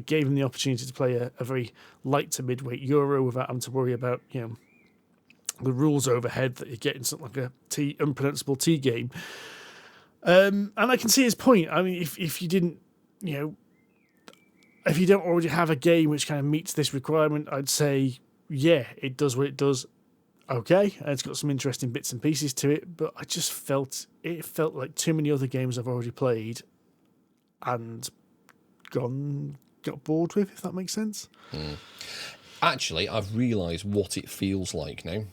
[SPEAKER 1] gave him the opportunity to play a very light to midweight Euro without having to worry about, the rules overhead that you get in something like a unpronounceable T game. And I can see his point. I mean, if you didn't, if you don't already have a game which kind of meets this requirement, I'd say, yeah, it does what it does. Okay, it's got some interesting bits and pieces to it, but I just felt like too many other games I've already played and got bored with, if that makes sense.
[SPEAKER 4] Actually, I've realised what it feels like now.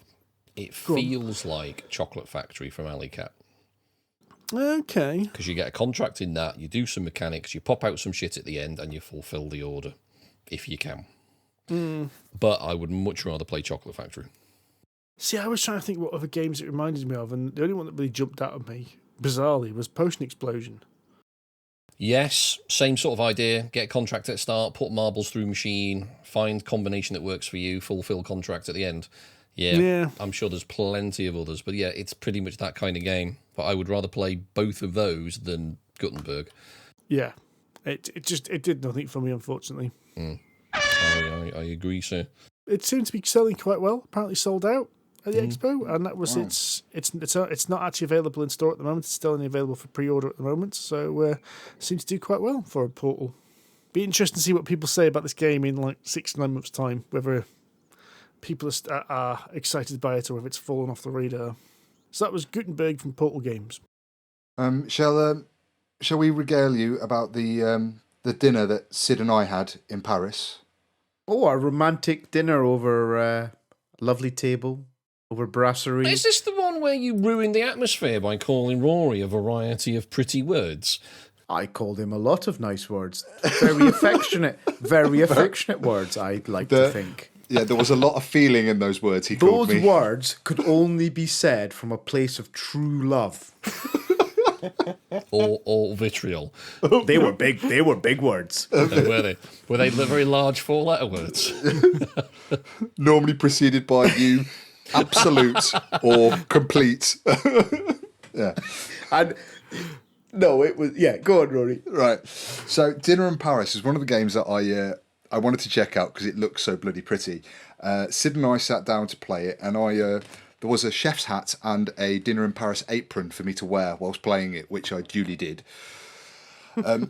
[SPEAKER 4] It feels like Chocolate Factory from Alley Cat.
[SPEAKER 1] Okay.
[SPEAKER 4] Because you get a contract in that, you do some mechanics, you pop out some shit at the end, and you fulfil the order, if you can. But I would much rather play Chocolate Factory.
[SPEAKER 1] See, I was trying to think what other games it reminded me of, and the only one that really jumped out at me, bizarrely, was Potion Explosion.
[SPEAKER 4] Yes, same sort of idea. Get a contract at the start, put marbles through machine, find combination that works for you, fulfill contract at the end. Yeah, I'm sure there's plenty of others, but yeah, it's pretty much that kind of game. But I would rather play both of those than Gutenberg.
[SPEAKER 1] Yeah, it did nothing for me, unfortunately.
[SPEAKER 4] I agree, sir.
[SPEAKER 1] It seemed to be selling quite well. Apparently sold out at the expo, and that was it's not actually available in store at the moment. It's still only available for pre-order at the moment, so seems to do quite well for a Portal. Be interesting to see what people say about this game in like 6-9 months' time, whether people are excited by it or if it's fallen off the radar. So that was Gutenberg from Portal Games.
[SPEAKER 3] Shall we regale you about the dinner that Sid and I had in Paris?
[SPEAKER 2] Oh, a romantic dinner over a lovely table, over brasserie.
[SPEAKER 4] Is this the one where you ruined the atmosphere by calling Rory a variety of pretty words?
[SPEAKER 2] I called him a lot of nice words. Very affectionate words, I'd like to think.
[SPEAKER 3] Yeah, there was a lot of feeling in those words he called me.
[SPEAKER 2] Those words could only be said from a place of true love.
[SPEAKER 4] or vitriol.
[SPEAKER 2] They were big words.
[SPEAKER 4] Were they? Were they very large 4-letter words?
[SPEAKER 3] Normally preceded by you, absolute or complete. Yeah.
[SPEAKER 2] And no, it was go on, Rory.
[SPEAKER 3] Right. So Dinner in Paris is one of the games that I wanted to check out because it looks so bloody pretty. Sid and I sat down to play it, and there was a chef's hat and a Dinner in Paris apron for me to wear whilst playing it, which I duly did.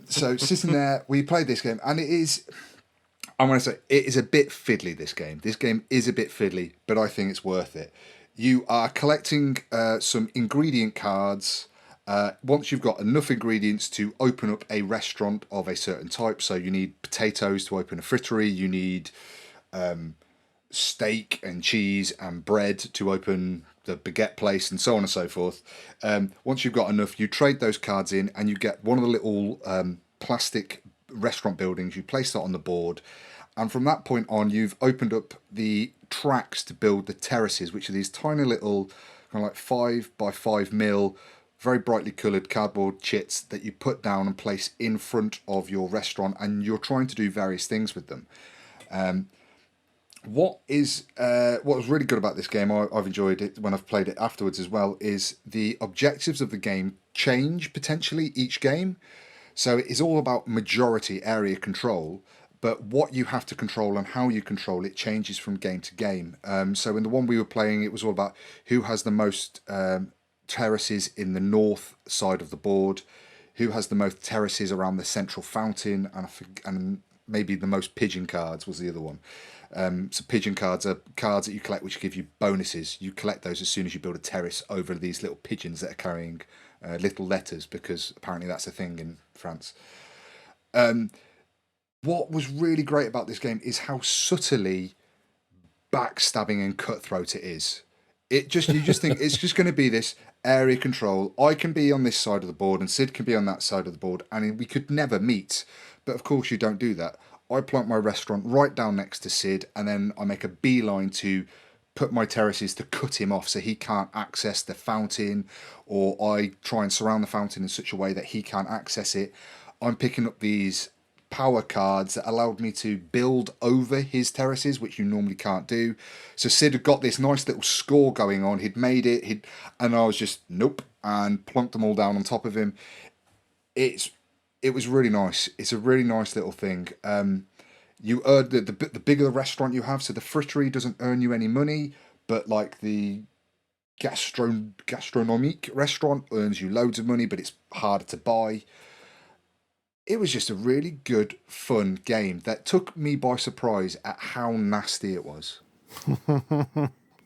[SPEAKER 3] So sitting there, we played this game, and it is a bit fiddly, this game. This game is a bit fiddly, but I think it's worth it. You are collecting some ingredient cards. Once you've got enough ingredients to open up a restaurant of a certain type, so you need potatoes to open a frittery, you need steak and cheese and bread to open the baguette place, and so on and so forth. Once you've got enough, you trade those cards in and you get one of the little plastic restaurant buildings. You place that on the board, and from that point on, you've opened up the tracks to build the terraces, which are these tiny little kind of like 5 by 5 mil very brightly coloured cardboard chits that you put down and place in front of your restaurant, and you're trying to do various things with them. What was really good about this game, I've enjoyed it when I've played it afterwards as well, is the objectives of the game change potentially each game. So it's all about majority area control, but what you have to control and how you control it changes from game to game. So in the one we were playing, it was all about who has the most terraces in the north side of the board, who has the most terraces around the central fountain, and maybe the most pigeon cards was the other one. So pigeon cards are cards that you collect which give you bonuses. You collect those as soon as you build a terrace over these little pigeons that are carrying little letters, because apparently that's a thing in France. What was really great about this game is how subtly backstabbing and cutthroat it is. You just think it's just going to be this area control. I can be on this side of the board and Sid can be on that side of the board, and we could never meet. But of course you don't do that. I plant my restaurant right down next to Sid, and then I make a beeline to put my terraces to cut him off so he can't access the fountain, or I try and surround the fountain in such a way that he can't access it. I'm picking up these power cards that allowed me to build over his terraces, which you normally can't do. So Sid had got this nice little score going on. He'd made it, and I was just nope, and plunked them all down on top of him. It was really nice. It's a really nice little thing. You earn the bigger the restaurant you have, so the frittery doesn't earn you any money, but like the gastronomique restaurant earns you loads of money, but it's harder to buy. It was just a really good, fun game that took me by surprise at how nasty it was.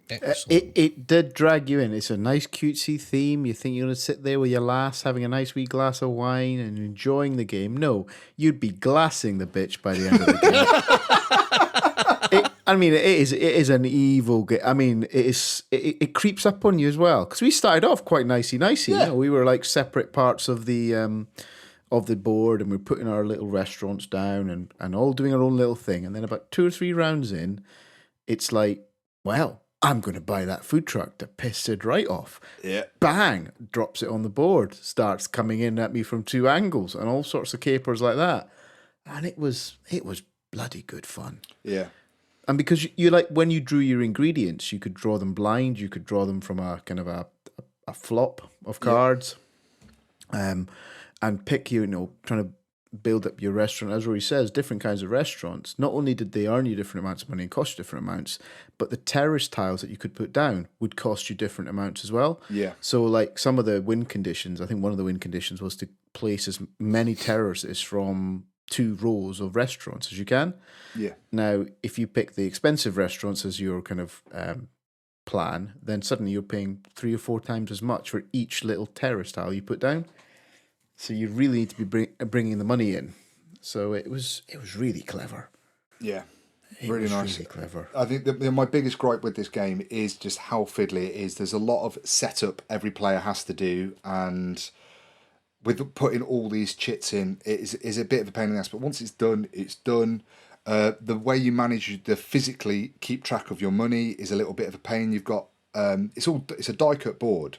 [SPEAKER 2] It did drag you in. It's a nice cutesy theme. You think you're going to sit there with your lass having a nice wee glass of wine and enjoying the game. No, you'd be glassing the bitch by the end of the game. It is an evil game. I mean, it creeps up on you as well, because we started off quite nicey.
[SPEAKER 3] Yeah.
[SPEAKER 2] You know, we were like separate parts of the board, and we're putting our little restaurants down and all doing our own little thing. And then about 2 or 3 rounds in, it's like, well, I'm going to buy that food truck to piss Sid right off.
[SPEAKER 3] Yeah.
[SPEAKER 2] Bang! Drops it on the board. Starts coming in at me from 2 angles and all sorts of capers like that. And it was bloody good fun.
[SPEAKER 3] Yeah.
[SPEAKER 2] And because you like, when you drew your ingredients, you could draw them blind. You could draw them from a kind of a flop of cards. And pick, trying to build up your restaurant. As Rory says, different kinds of restaurants. Not only did they earn you different amounts of money and cost you different amounts, but the terrace tiles that you could put down would cost you different amounts as well.
[SPEAKER 3] Yeah.
[SPEAKER 2] So like some of the win conditions, I think one of the win conditions was to place as many terraces from 2 rows of restaurants as you can.
[SPEAKER 3] Yeah.
[SPEAKER 2] Now, if you pick the expensive restaurants as your kind of plan, then suddenly you're paying 3 or 4 times as much for each little terrace tile you put down. So you really need to be bringing the money in. So it was really clever.
[SPEAKER 3] Yeah,
[SPEAKER 2] Really
[SPEAKER 3] nice.
[SPEAKER 2] Really clever.
[SPEAKER 3] I think my biggest gripe with this game is just how fiddly it is. There's a lot of setup every player has to do, and with putting all these chits in, it is a bit of a pain in the ass. But once it's done, it's done. The way you manage to physically keep track of your money is a little bit of a pain. You've got it's a die cut board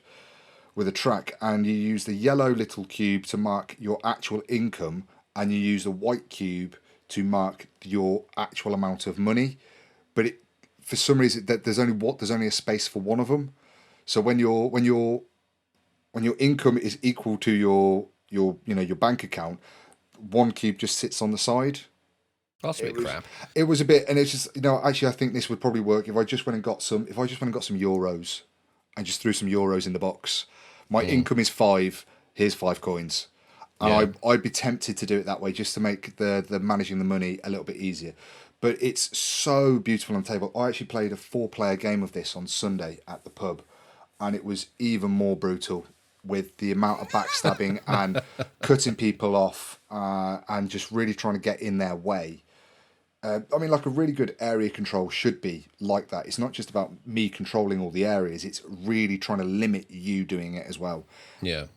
[SPEAKER 3] with a track, and you use the yellow little cube to mark your actual income, and you use the white cube to mark your actual amount of money. But for some reason there's only a space for one of them. So when your income is equal to your bank account, one cube just sits on the side.
[SPEAKER 4] That's a bit crap.
[SPEAKER 3] It was a bit, and it's just actually I think this would probably work if I just went and got some euros and just threw some euros in the box. My income is 5. Here's 5 coins. And I'd be tempted to do it that way, just to make the managing the money a little bit easier. But it's so beautiful on the table. I actually played a 4-player game of this on Sunday at the pub, and it was even more brutal with the amount of backstabbing and cutting people off and just really trying to get in their way. Like a really good area control should be like that. It's not just about me controlling all the areas. It's really trying to limit you doing it as well.
[SPEAKER 4] Yeah.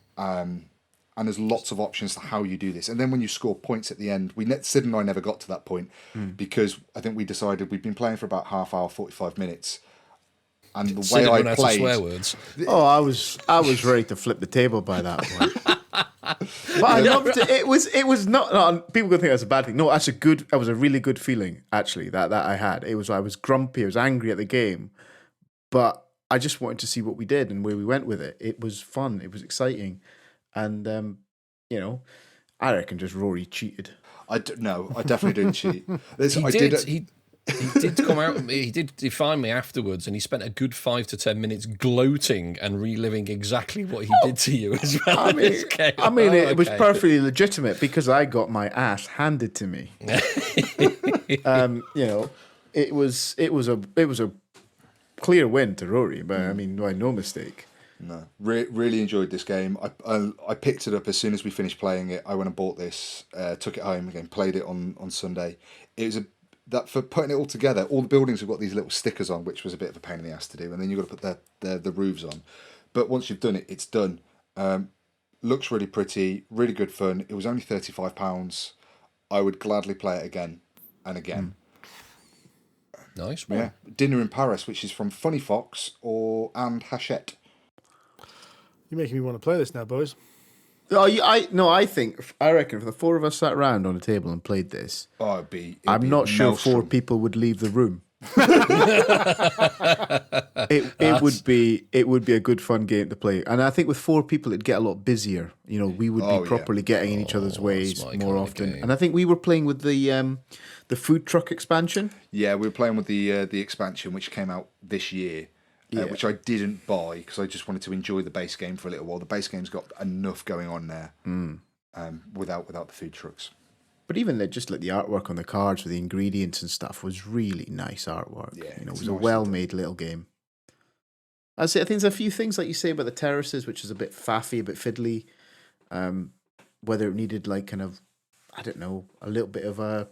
[SPEAKER 3] And there's lots of options to how you do this. And then when you score points at the end, Sid and I never got to that point because I think we decided we'd been playing for about half hour, 45 minutes. And the
[SPEAKER 4] Sid
[SPEAKER 3] way
[SPEAKER 4] had run
[SPEAKER 3] I
[SPEAKER 4] out of
[SPEAKER 3] played,
[SPEAKER 4] swear words.
[SPEAKER 2] Oh, I was ready to flip the table by that point. But I loved it. It was not people gonna think that's a bad thing. No, that was a really good feeling, actually, that I had. I was grumpy, I was angry at the game, but I just wanted to see what we did and where we went with it. It was fun, it was exciting. And I reckon just Rory cheated.
[SPEAKER 3] No, I definitely didn't cheat.
[SPEAKER 4] He did come out. He did define me afterwards, and he spent a good 5 to 10 minutes gloating and reliving exactly what he did to you as well.
[SPEAKER 2] It was perfectly legitimate because I got my ass handed to me. It was a clear win to Rory, but I mean, no mistake.
[SPEAKER 3] No, really enjoyed this game. I picked it up as soon as we finished playing it. I went and bought this, took it home again, played it on Sunday. It was that for putting it all together. All the buildings have got these little stickers on, which was a bit of a pain in the ass to do, and then you've got to put the roofs on. But once you've done it, it's done. Looks really pretty, really good fun. It was only £35. I would gladly play it again and again.
[SPEAKER 4] Nice.
[SPEAKER 3] Yeah, Dinner in Paris, which is from Funny Fox and Hachette.
[SPEAKER 1] You're making me want to play this now, boys.
[SPEAKER 2] I reckon if the four of us sat around on a table and played this, I'm not sure four people would leave the room. It would be a good fun game to play, and I think with four people it'd get a lot busier. We would be properly getting in each other's ways more often. And I think we were playing with the food truck expansion.
[SPEAKER 3] Yeah, we were playing with the expansion, which came out this year. Which I didn't buy because I just wanted to enjoy the base game for a little while. The base game's got enough going on there without the food trucks.
[SPEAKER 2] But even just like the artwork on the cards with the ingredients and stuff was really nice artwork. Yeah, it was a well-made little game. I think there's a few things like you say about the terraces, which is a bit faffy, a bit fiddly. Whether it needed like kind of, I don't know, a little bit of a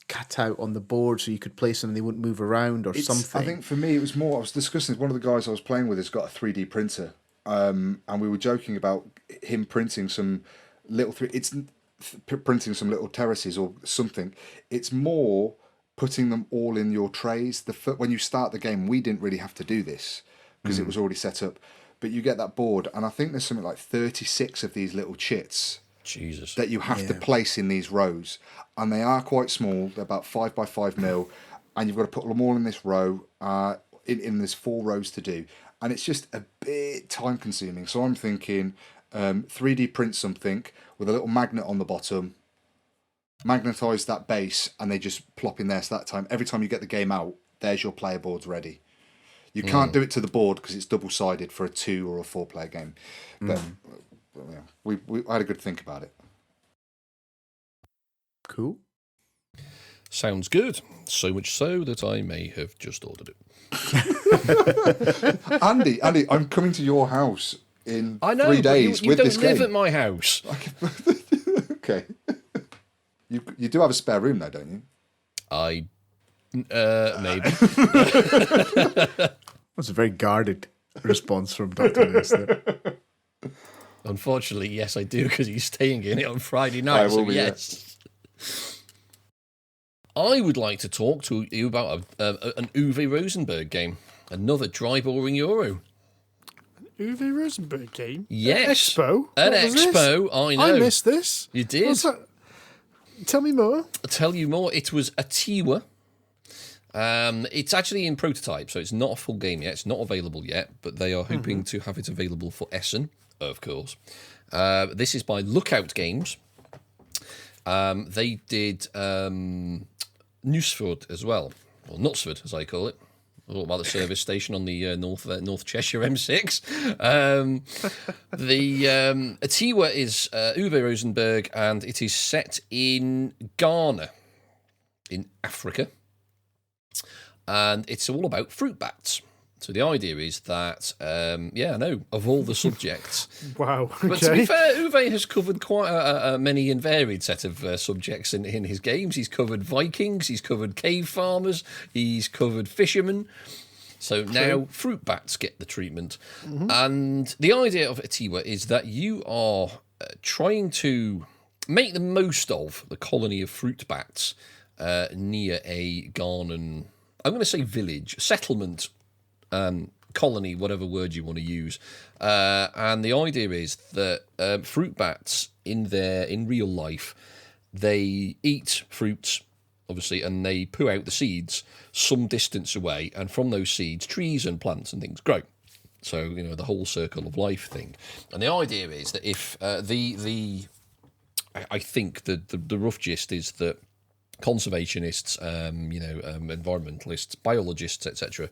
[SPEAKER 2] cut out on the board so you could place them and they wouldn't move around or something.
[SPEAKER 3] I think for me it was more, I was discussing with one of the guys I was playing with has got a 3D printer, and we were joking about him printing some little printing some little terraces or something. It's more putting them all in your trays. When you start the game, we didn't really have to do this because it was already set up, but you get that board and I think there's something like 36 of these little chits that you have to place in these rows, and they are quite small. They're about 5 by 5 mil, and you've got to put them all in this row. In there's 4 rows to do, and it's just a bit time consuming. So I'm thinking 3D print something with a little magnet on the bottom, magnetize that base, and they just plop in there. So that time, every time you get the game out, there's your player boards ready. You can't do it to the board because it's double sided for a 2 or a 4 player game, but. We had a good think about it.
[SPEAKER 2] Cool.
[SPEAKER 4] Sounds good. So much so that I may have just ordered
[SPEAKER 3] it. Andy, I'm coming to your house in 3 days
[SPEAKER 4] you
[SPEAKER 3] with this game.
[SPEAKER 4] You don't live at my house.
[SPEAKER 3] Okay. You do have a spare room though, don't you?
[SPEAKER 4] Maybe.
[SPEAKER 2] That's a very guarded response from Dr. Nestor.
[SPEAKER 4] Unfortunately, yes, I do, because he's staying in it on Friday night, so yes. I would like to talk to you about an Uwe Rosenberg game. Another dry-boring Euro.
[SPEAKER 1] An Uwe Rosenberg game?
[SPEAKER 4] Yes.
[SPEAKER 1] An expo?
[SPEAKER 4] I know.
[SPEAKER 1] I missed this.
[SPEAKER 4] You did.
[SPEAKER 1] Tell me more.
[SPEAKER 4] I'll tell you more. It was Atiwa. It's actually in prototype, so it's not a full game yet. It's not available yet, but they are hoping to have it available for Essen. Of course. This is by Lookout Games. They did Newsford as well, or Knutsford as I call it. All about the service station on the North Cheshire M6. The Atiwa is Uwe Rosenberg, and it is set in Ghana, in Africa. And it's all about fruit bats. So the idea is that, of all the subjects.
[SPEAKER 1] Wow. Okay.
[SPEAKER 4] But to be fair, Uwe has covered quite a many and varied set of subjects in his games. He's covered Vikings, he's covered cave farmers, he's covered fishermen. So now fruit bats get the treatment. Mm-hmm. And the idea of Atiwa is that you are trying to make the most of the colony of fruit bats near a Ghanan, I'm going to say village, settlement colony, whatever word you want to use. And the idea is that fruit bats in real life, they eat fruits, obviously, and they poo out the seeds some distance away, and from those seeds, trees and plants and things grow. So, the whole circle of life thing. And the idea is that if I think the rough gist is that conservationists, environmentalists, biologists, etc.,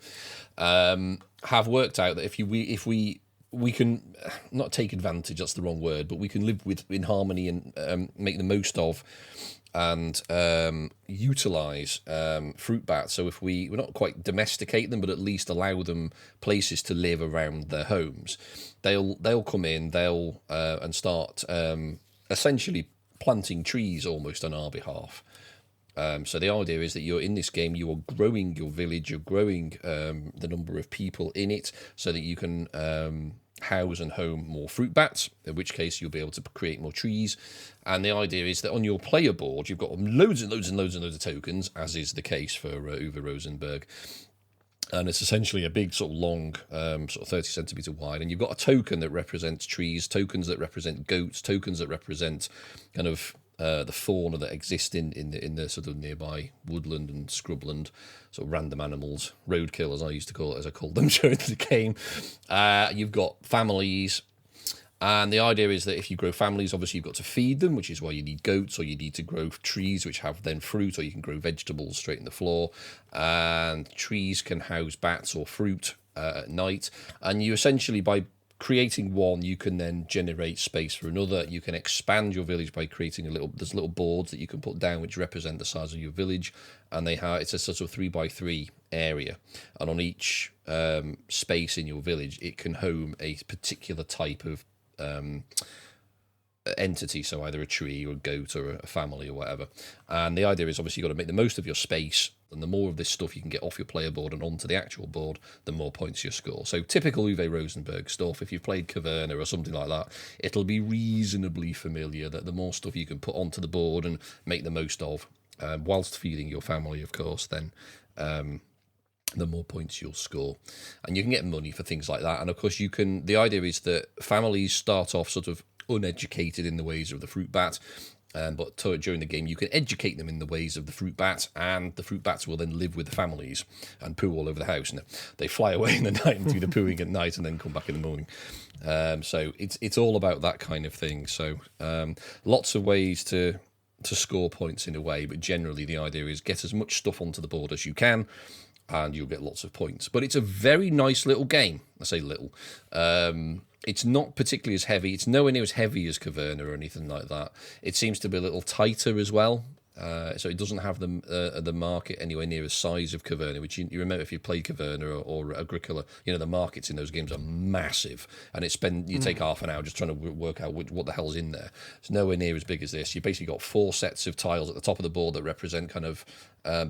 [SPEAKER 4] have worked out that if we can not take advantage, that's the wrong word, but we can live in harmony and make the most of and utilise fruit bats. So if we're not quite domesticate them, but at least allow them places to live around their homes, they'll come in, and start essentially planting trees almost on our behalf. So the idea is that you're in this game, you are growing your village, you're growing the number of people in it so that you can house and home more fruit bats, in which case you'll be able to create more trees. And the idea is that on your player board, you've got loads and loads and loads and loads of tokens, as is the case for Uwe Rosenberg. And it's essentially a big sort of long, sort of 30 centimetre wide. And you've got a token that represents trees, tokens that represent goats, tokens that represent kind of the fauna that exist in the sort of nearby woodland and scrubland, sort of random animals, roadkill as I used to call it, as I called them during the game. You've got families. And the idea is that if you grow families, obviously you've got to feed them, which is why you need goats, or you need to grow trees which have then fruit, or you can grow vegetables straight in the floor. And trees can house bats or fruit at night. And you essentially, by creating one, you can then generate space for another. You can expand your village by creating there's little boards that you can put down which represent the size of your village. And it's a sort of 3x3 area. And on each space in your village, it can home a particular type of entity, so either a tree or a goat or a family or whatever. And the idea is obviously you've got to make the most of your space, and the more of this stuff you can get off your player board and onto the actual board, the more points you score. So typical Uwe Rosenberg stuff. If you've played Caverna or something like that, it'll be reasonably familiar that the more stuff you can put onto the board and make the most of, whilst feeding your family, of course, then the more points you'll score. And you can get money for things like that. And of course the idea is that families start off sort of uneducated in the ways of the fruit bat, but during the game you can educate them in the ways of the fruit bat, and the fruit bats will then live with the families and poo all over the house. And they fly away in the night and do the pooing at night and then come back in the morning. So it's all about that kind of thing. So lots of ways to score points in a way, but generally the idea is get as much stuff onto the board as you can, and you'll get lots of points. But it's a very nice little game. I say little. It's not particularly as heavy. It's nowhere near as heavy as Caverna or anything like that. It seems to be a little tighter as well. So it doesn't have the market anywhere near the size of Caverna, which you remember if you played Caverna or Agricola, the markets in those games are massive, and you take half an hour just trying to work out what the hell's in there. It's nowhere near as big as this. You basically got 4 sets of tiles at the top of the board that represent kind of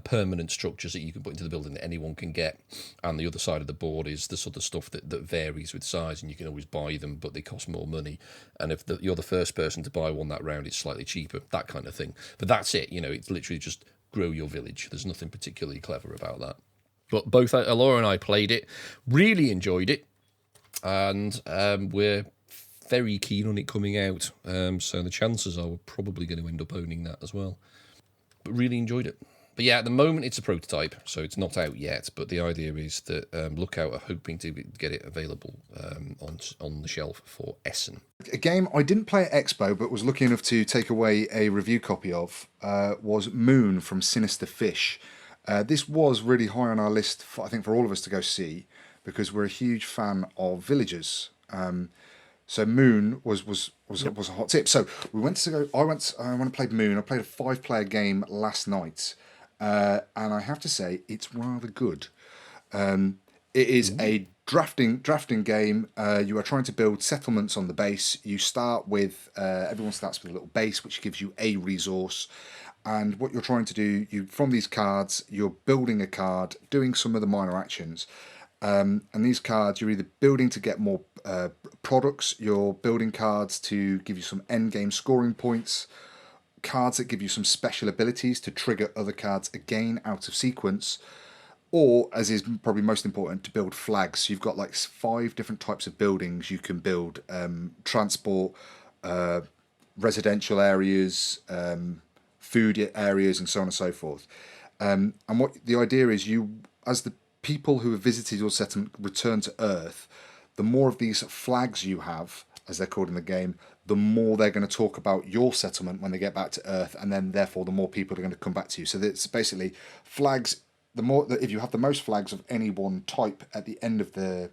[SPEAKER 4] permanent structures that you can put into the building that anyone can get, and the other side of the board is the sort of stuff that varies with size, and you can always buy them, but they cost more money. And if you're the first person to buy one that round, it's slightly cheaper, that kind of thing. But that's it. It's literally just grow your village. There's nothing particularly clever about that. But both Alora and I played it, really enjoyed it, and we're very keen on it coming out. So the chances are we're probably going to end up owning that as well. But really enjoyed it. But yeah, at the moment it's a prototype, so it's not out yet. But the idea is that Lookout are hoping to get it available on the shelf for Essen.
[SPEAKER 3] A game I didn't play at Expo, but was lucky enough to take away a review copy of, was Moon from Sinister Fish. This was really high on our list, I think, for all of us to go see, because we're a huge fan of villagers. So Moon was a hot tip. So we went to go. When I played Moon, I played a 5-player game last night. And I have to say, it's rather good. It is a drafting game. You are trying to build settlements on the base. You start with, everyone starts with a little base, which gives you a resource. And what you're trying to do, from these cards, you're building a card, doing some of the minor actions. And these cards, you're either building to get more products, you're building cards to give you some end game scoring points, cards that give you some special abilities to trigger other cards again out of sequence, or, as is probably most important, to build flags. So you've got like 5 different types of buildings you can build: transport, residential areas, food areas, and so on and so forth. And what the idea is, you, as the people who have visited your settlement return to Earth, the more of these flags you have, as they're called in the game, the more they're going to talk about your settlement when they get back to Earth, and then therefore the more people are going to come back to you. So it's basically flags. The more, if you have the most flags of any one type at the end of the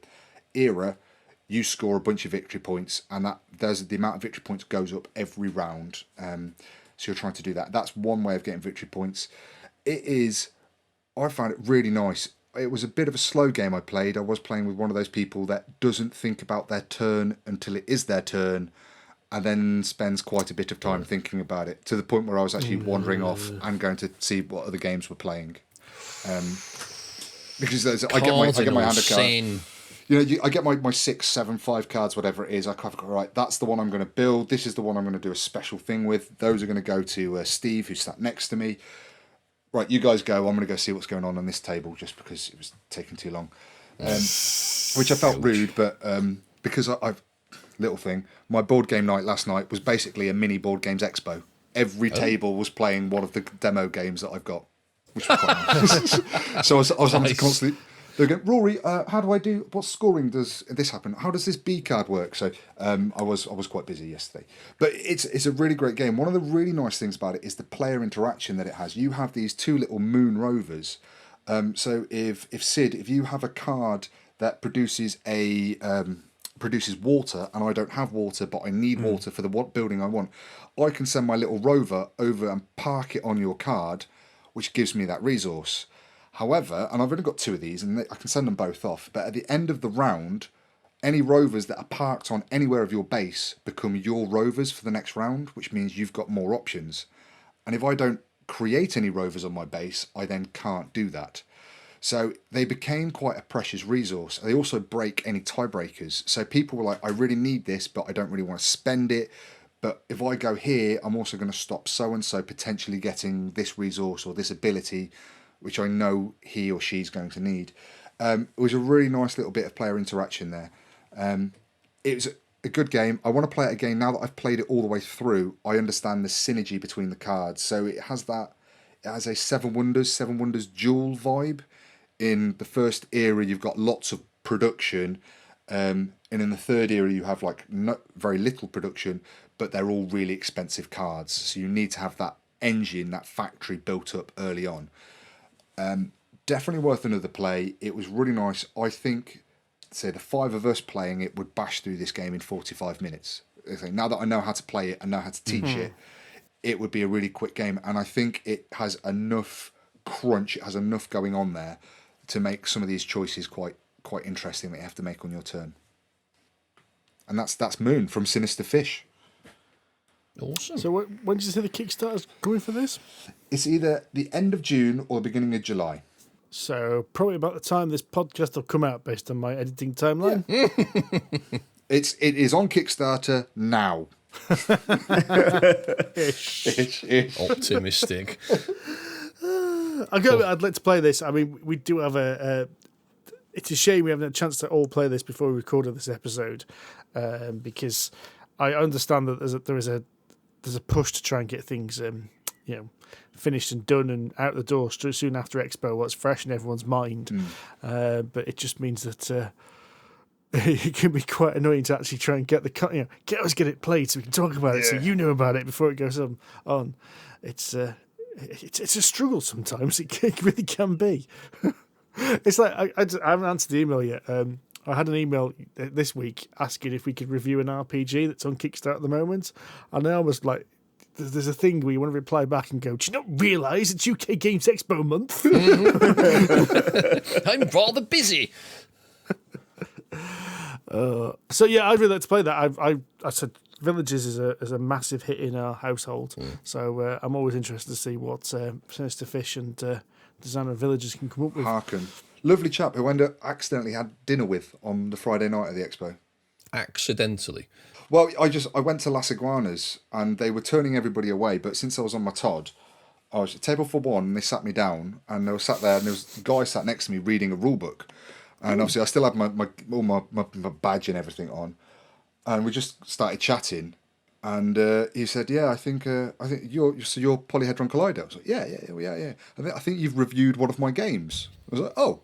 [SPEAKER 3] era, you score a bunch of victory points, and that there's the amount of victory points goes up every round. So you're trying to do that. That's one way of getting victory points. I found it really nice. It was a bit of a slow game I played. I was playing with one of those people that doesn't think about their turn until it is their turn, and then spends quite a bit of time thinking about it, to the point where I was actually wandering off and going to see what other games were playing. Because I get my hand of cards. I get my 6, 7, 5 cards, whatever it is. I kind of go, right, that's the one I'm going to build. This is the one I'm going to do a special thing with. Those are going to go to Steve, who's sat next to me. Right, you guys go. I'm going to go see what's going on this table, just because it was taking too long. Which I felt rude, but because I've... Little thing, my board game night last night was basically a mini Board Games Expo. Every table was playing one of the demo games that I've got, which was quite nice. So I was having to constantly... They go, Rory, how do I do... What scoring does this happen? How does this B card work? So I was quite busy yesterday. But it's a really great game. One of the really nice things about it is the player interaction that it has. You have these 2 little moon rovers. So if Sid, if you have a card that produces water, and I don't have water, but I need water for the building I want, I can send my little rover over and park it on your card, which gives me that resource. However, and I've only got 2 of these, and I can send them both off, but at the end of the round, any rovers that are parked on anywhere of your base become your rovers for the next round, which means you've got more options. And if I don't create any rovers on my base, I then can't do that. So they became quite a precious resource. They also break any tiebreakers. So people were like, I really need this, but I don't really want to spend it. But if I go here, I'm also going to stop so-and-so potentially getting this resource or this ability, which I know he or she's going to need. It was a really nice little bit of player interaction there. It was a good game. I want to play it again. Now that I've played it all the way through, I understand the synergy between the cards. So it has a Seven Wonders dual vibe. In the first era, you've got lots of production, and in the third era, you have like very little production, but they're all really expensive cards. So you need to have that engine, that factory built up early on. Definitely worth another play. It was really nice. I think, say, the 5 of us playing it would bash through this game in 45 minutes. Now that I know how to play it and know how to teach it, it would be a really quick game. And I think it has enough crunch, it has enough going on there to make some of these choices quite interesting that you have to make on your turn. And that's Moon from Sinister Fish.
[SPEAKER 4] Awesome.
[SPEAKER 1] So when did you say the Kickstarter's coming for this?
[SPEAKER 3] It's either the end of June or the beginning of July.
[SPEAKER 1] So probably about the time this podcast will come out, based on my editing timeline. Yeah.
[SPEAKER 3] It is on Kickstarter now.
[SPEAKER 1] Ish.
[SPEAKER 4] Optimistic.
[SPEAKER 1] I'd like to play this. I mean, we do have it's a shame we haven't had a chance to all play this before we recorded this episode, because I understand that there's a push to try and get things finished and done and out the door soon after Expo, while it's fresh in everyone's mind. But it just means that it can be quite annoying to actually try and get get it played so we can talk about it, so you know about it before it goes on. It's a struggle sometimes. It really can be. It's like I haven't answered the email yet. I had an email this week asking if we could review an RPG that's on Kickstarter at the moment, and I was like, there's a thing where you want to reply back and go, do you not realise it's UK Games Expo month?
[SPEAKER 4] I'm rather busy.
[SPEAKER 1] So yeah, I'd really like to play that. I said Villages is a massive hit in our household, so I'm always interested to see what Sinister Fish and designer of Villages can come up with.
[SPEAKER 3] Harkin, lovely chap who accidentally had dinner with on the Friday night at the Expo.
[SPEAKER 4] Accidentally.
[SPEAKER 3] Well, I went to Las Iguanas and they were turning everybody away, but since I was on my Todd, I was at table for one, and they sat me down, and they were sat there, and there was a guy sat next to me reading a rule book, and obviously I still had all my badge and everything on, and we just started chatting, and he said, "Yeah, I think you're Polyhedron Collider." I was like, "Yeah. I think you've reviewed one of my games." I was like, "Oh,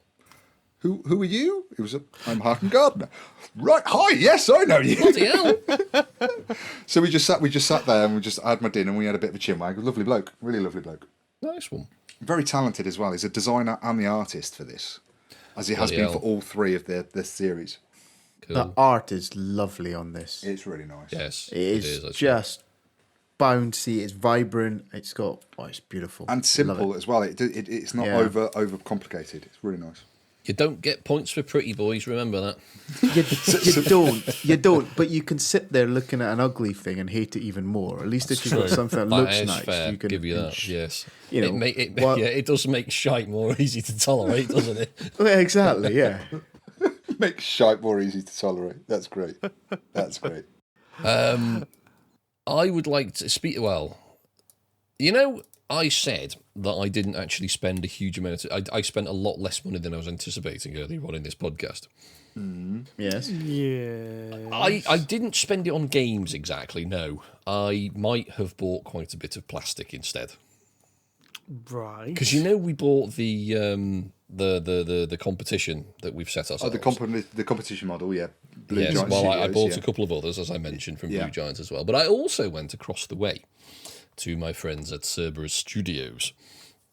[SPEAKER 3] who are you?" He was, "I'm Harkin Gardner." Right, hi, yes, I know you.
[SPEAKER 4] Bloody hell.
[SPEAKER 3] So we just sat there, and I had my dinner, and we had a bit of a chinwag. Lovely bloke, really lovely bloke.
[SPEAKER 4] Nice one.
[SPEAKER 3] Very talented as well. He's a designer and the artist for this, as he has
[SPEAKER 4] Bloody
[SPEAKER 3] been
[SPEAKER 4] hell.
[SPEAKER 3] for all three of this series.
[SPEAKER 4] Cool.
[SPEAKER 2] The art is lovely on this.
[SPEAKER 3] It's really nice.
[SPEAKER 4] Yes,
[SPEAKER 2] It is
[SPEAKER 4] actually.
[SPEAKER 2] just bouncy. It's vibrant. It's beautiful
[SPEAKER 3] And simple as well. It's not
[SPEAKER 2] Yeah.
[SPEAKER 3] over complicated. It's really nice.
[SPEAKER 4] You don't get points for pretty boys, remember that.
[SPEAKER 2] You don't. But you can sit there looking at an ugly thing and hate it even more. At least if you've got
[SPEAKER 4] True.
[SPEAKER 2] something that
[SPEAKER 4] That
[SPEAKER 2] looks
[SPEAKER 4] is
[SPEAKER 2] nice,
[SPEAKER 4] fair.
[SPEAKER 2] you can
[SPEAKER 4] Give you that, yes.
[SPEAKER 2] You know,
[SPEAKER 4] it does make shite more easy to tolerate, doesn't it?
[SPEAKER 2] Well, exactly. Yeah.
[SPEAKER 3] Makes shite more easy to tolerate. That's great. That's great.
[SPEAKER 4] I would like to speak. Well, I said that I didn't actually spend a huge amount of. I spent a lot less money than I was anticipating earlier on in this podcast.
[SPEAKER 2] Yes.
[SPEAKER 1] Yeah.
[SPEAKER 4] I didn't spend it on games exactly. No, I might have bought quite a bit of plastic instead.
[SPEAKER 1] Right.
[SPEAKER 4] Because we bought the competition that we've set ourselves.
[SPEAKER 3] The competition model, yeah. Blue
[SPEAKER 4] Yes,
[SPEAKER 3] Giant
[SPEAKER 4] well, I
[SPEAKER 3] Studios,
[SPEAKER 4] bought
[SPEAKER 3] yeah.
[SPEAKER 4] a couple of others, as I mentioned, from
[SPEAKER 3] Yeah.
[SPEAKER 4] Blue Giant as well. But I also went across the way to my friends at Cerberus Studios.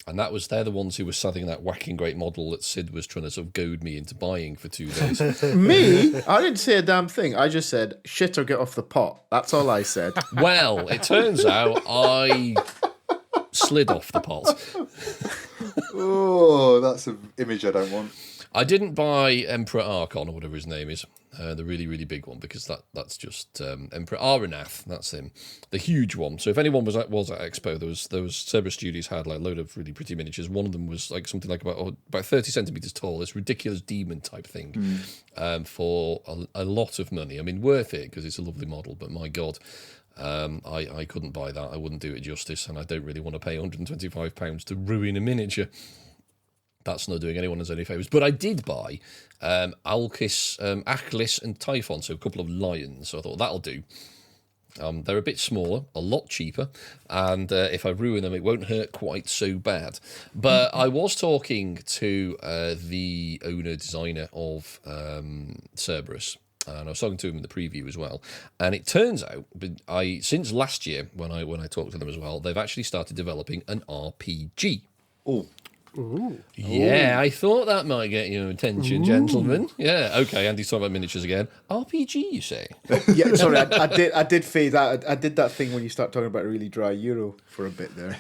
[SPEAKER 4] And they're the ones who were selling that whacking great model that Sid was trying to sort of goad me into buying for 2 days.
[SPEAKER 2] Me? I didn't say a damn thing. I just said, shit or get off the pot. That's all I said.
[SPEAKER 4] Well, it turns out I slid off the pot.
[SPEAKER 3] Oh, that's an image I don't want.
[SPEAKER 4] I didn't buy Emperor Archon, or whatever his name is, the really, really big one, because that's just Emperor Arenath, that's him, the huge one. So if anyone was at Expo, those Cerberus Studios had like a load of really pretty miniatures. One of them was like something like about 30 centimeters tall, this ridiculous demon type thing, for a lot of money. I mean, worth it because it's a lovely model, but my God. I couldn't buy that. I wouldn't do it justice, and I don't really want to pay £125 to ruin a miniature. That's not doing anyone any favours. But I did buy Alkis, Achlis and Typhon, so a couple of lions. So I thought, that'll do. They're a bit smaller, a lot cheaper, and if I ruin them, it won't hurt quite so bad. But I was talking to the owner-designer of Cerberus, and I was talking to him in the preview as well. And it turns out, since last year, when I talked to them as well, they've actually started developing an RPG.
[SPEAKER 3] Oh,
[SPEAKER 1] Ooh.
[SPEAKER 4] Yeah, I thought that might get your attention, gentlemen. Yeah, okay, Andy's talking about miniatures again. RPG, you say?
[SPEAKER 2] Yeah, sorry, I did phase out. I did that thing when you start talking about a really dry Euro for a bit there.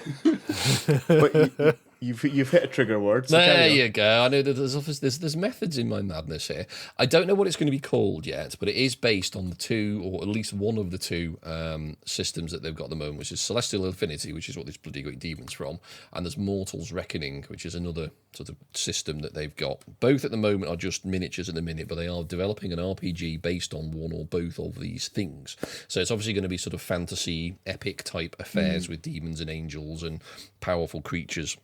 [SPEAKER 2] But you've hit a trigger word. So
[SPEAKER 4] There
[SPEAKER 2] carry on.
[SPEAKER 4] you go. I know that there's methods in my madness here. I don't know what it's going to be called yet, but it is based on the two, or at least one of the two systems that they've got at the moment, which is Celestial Affinity, which is what this bloody great demon's from, and there's Mortal's Reckoning, which is another sort of system that they've got. Both at the moment are just miniatures at the minute, but they are developing an RPG based on one or both of these things. So it's obviously going to be sort of fantasy, epic type affairs with demons and angels and powerful creatures.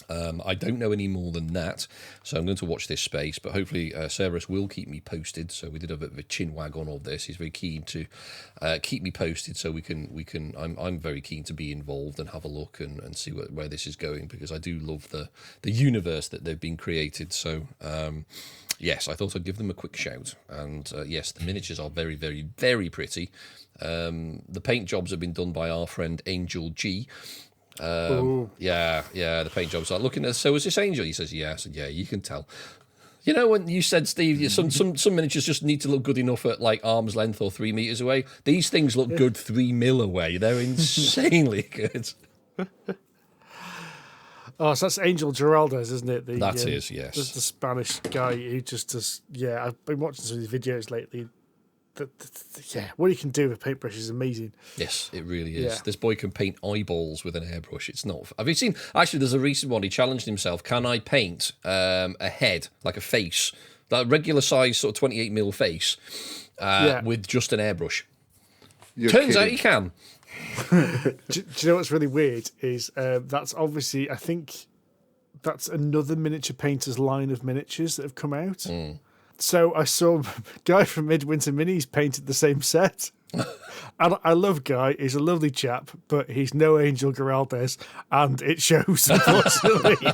[SPEAKER 4] I don't know any more than that, so I'm going to watch this space, but hopefully Cerberus will keep me posted. So we did a bit of a chin wag on all this. He's very keen to keep me posted, so we can. I'm very keen to be involved and have a look and see where this is going, because I do love the universe that they've been created. So yes, I thought I'd give them a quick shout. And yes, the miniatures are very, very, very pretty. The paint jobs have been done by our friend Angel G. Yeah, the paint job's like looking at. So is this Angel? He says, yeah. I said, yeah, you can tell. You know when you said, Steve, some miniatures just need to look good enough at like arm's length or 3 meters away. These things look good 3 mil away. They're insanely good.
[SPEAKER 1] Oh, so that's Angel Giraldez, isn't it?
[SPEAKER 4] That is, yes.
[SPEAKER 1] The Spanish guy who just does. Yeah, I've been watching some of his videos lately. What he can do with paintbrushes is amazing.
[SPEAKER 4] Yes, it really is.
[SPEAKER 1] Yeah.
[SPEAKER 4] This boy can paint eyeballs with an airbrush. It's not. Have you seen? Actually, there's a recent one. He challenged himself. Can I paint a head, like a face, that regular size sort of 28mm face, with just an airbrush? Turns out you can.
[SPEAKER 1] Do you know what's really weird is that's obviously, I think that's another miniature painter's line of miniatures that have come out. So I saw a guy from Midwinter Minis painted the same set. And I love Guy. He's a lovely chap, but he's no Angel Giraldes, and it shows, unfortunately.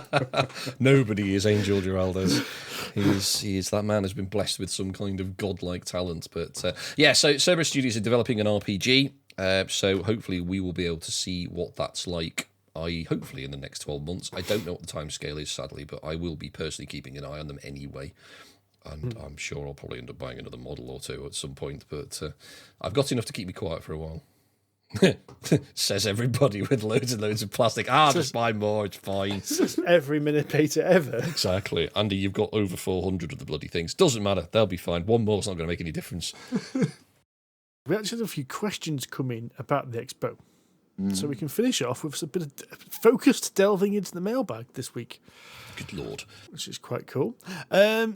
[SPEAKER 4] Nobody is Angel Giraldes. He is that man has been blessed with some kind of godlike talent. But so Cerberus Studios are developing an RPG. So hopefully we will be able to see what that's like. Hopefully in the next 12 months. I don't know what the timescale is, sadly, but I will be personally keeping an eye on them anyway. And I'm sure I'll probably end up buying another model or two at some point. But I've got enough to keep me quiet for a while. Says everybody with loads and loads of plastic. Just buy more, it's fine.
[SPEAKER 1] Every minute painter ever.
[SPEAKER 4] Exactly. Andy, you've got over 400 of the bloody things. Doesn't matter, they'll be fine. One more's not going to make any difference.
[SPEAKER 1] We actually had a few questions come in about the expo. So we can finish off with a bit of focused delving into the mailbag this week.
[SPEAKER 4] Good Lord.
[SPEAKER 1] Which is quite cool.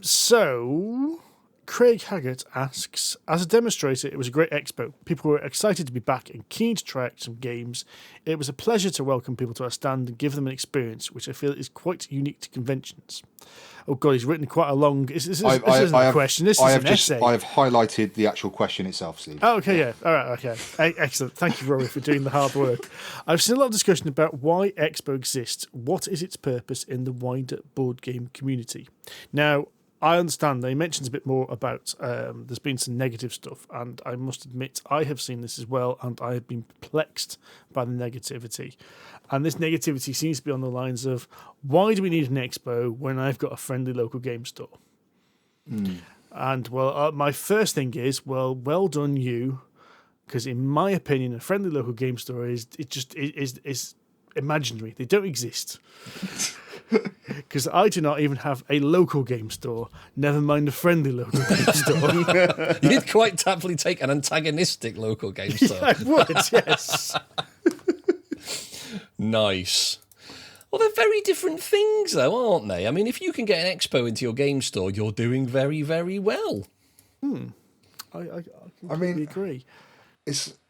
[SPEAKER 1] So Craig Haggart asks, as a demonstrator, it was a great expo. People were excited to be back and keen to try out some games. It was a pleasure to welcome people to our stand and give them an experience, which I feel is quite unique to conventions. Oh God, he's written quite a long. This isn't a question. This is an essay.
[SPEAKER 3] I have highlighted the actual question itself, Steve.
[SPEAKER 1] Oh, okay, yeah. All right, okay. Excellent. Thank you, Rory, for doing the hard work. I've seen a lot of discussion about why Expo exists. What is its purpose in the wider board game community? Now, I understand that he mentions a bit more about there's been some negative stuff, and I must admit I have seen this as well, and I have been perplexed by the negativity. And this negativity seems to be on the lines of, why do we need an expo when I've got a friendly local game store? And, well, my first thing is, well done you, because in my opinion, a friendly local game store is imaginary. They don't exist. Because I do not even have a local game store, never mind a friendly local game store.
[SPEAKER 4] You'd quite happily take an antagonistic local game store.
[SPEAKER 1] Yeah, I would, yes.
[SPEAKER 4] Nice. Well, they're very different things, though, aren't they? I mean, if you can get an expo into your game store, you're doing very, very well.
[SPEAKER 1] I completely agree.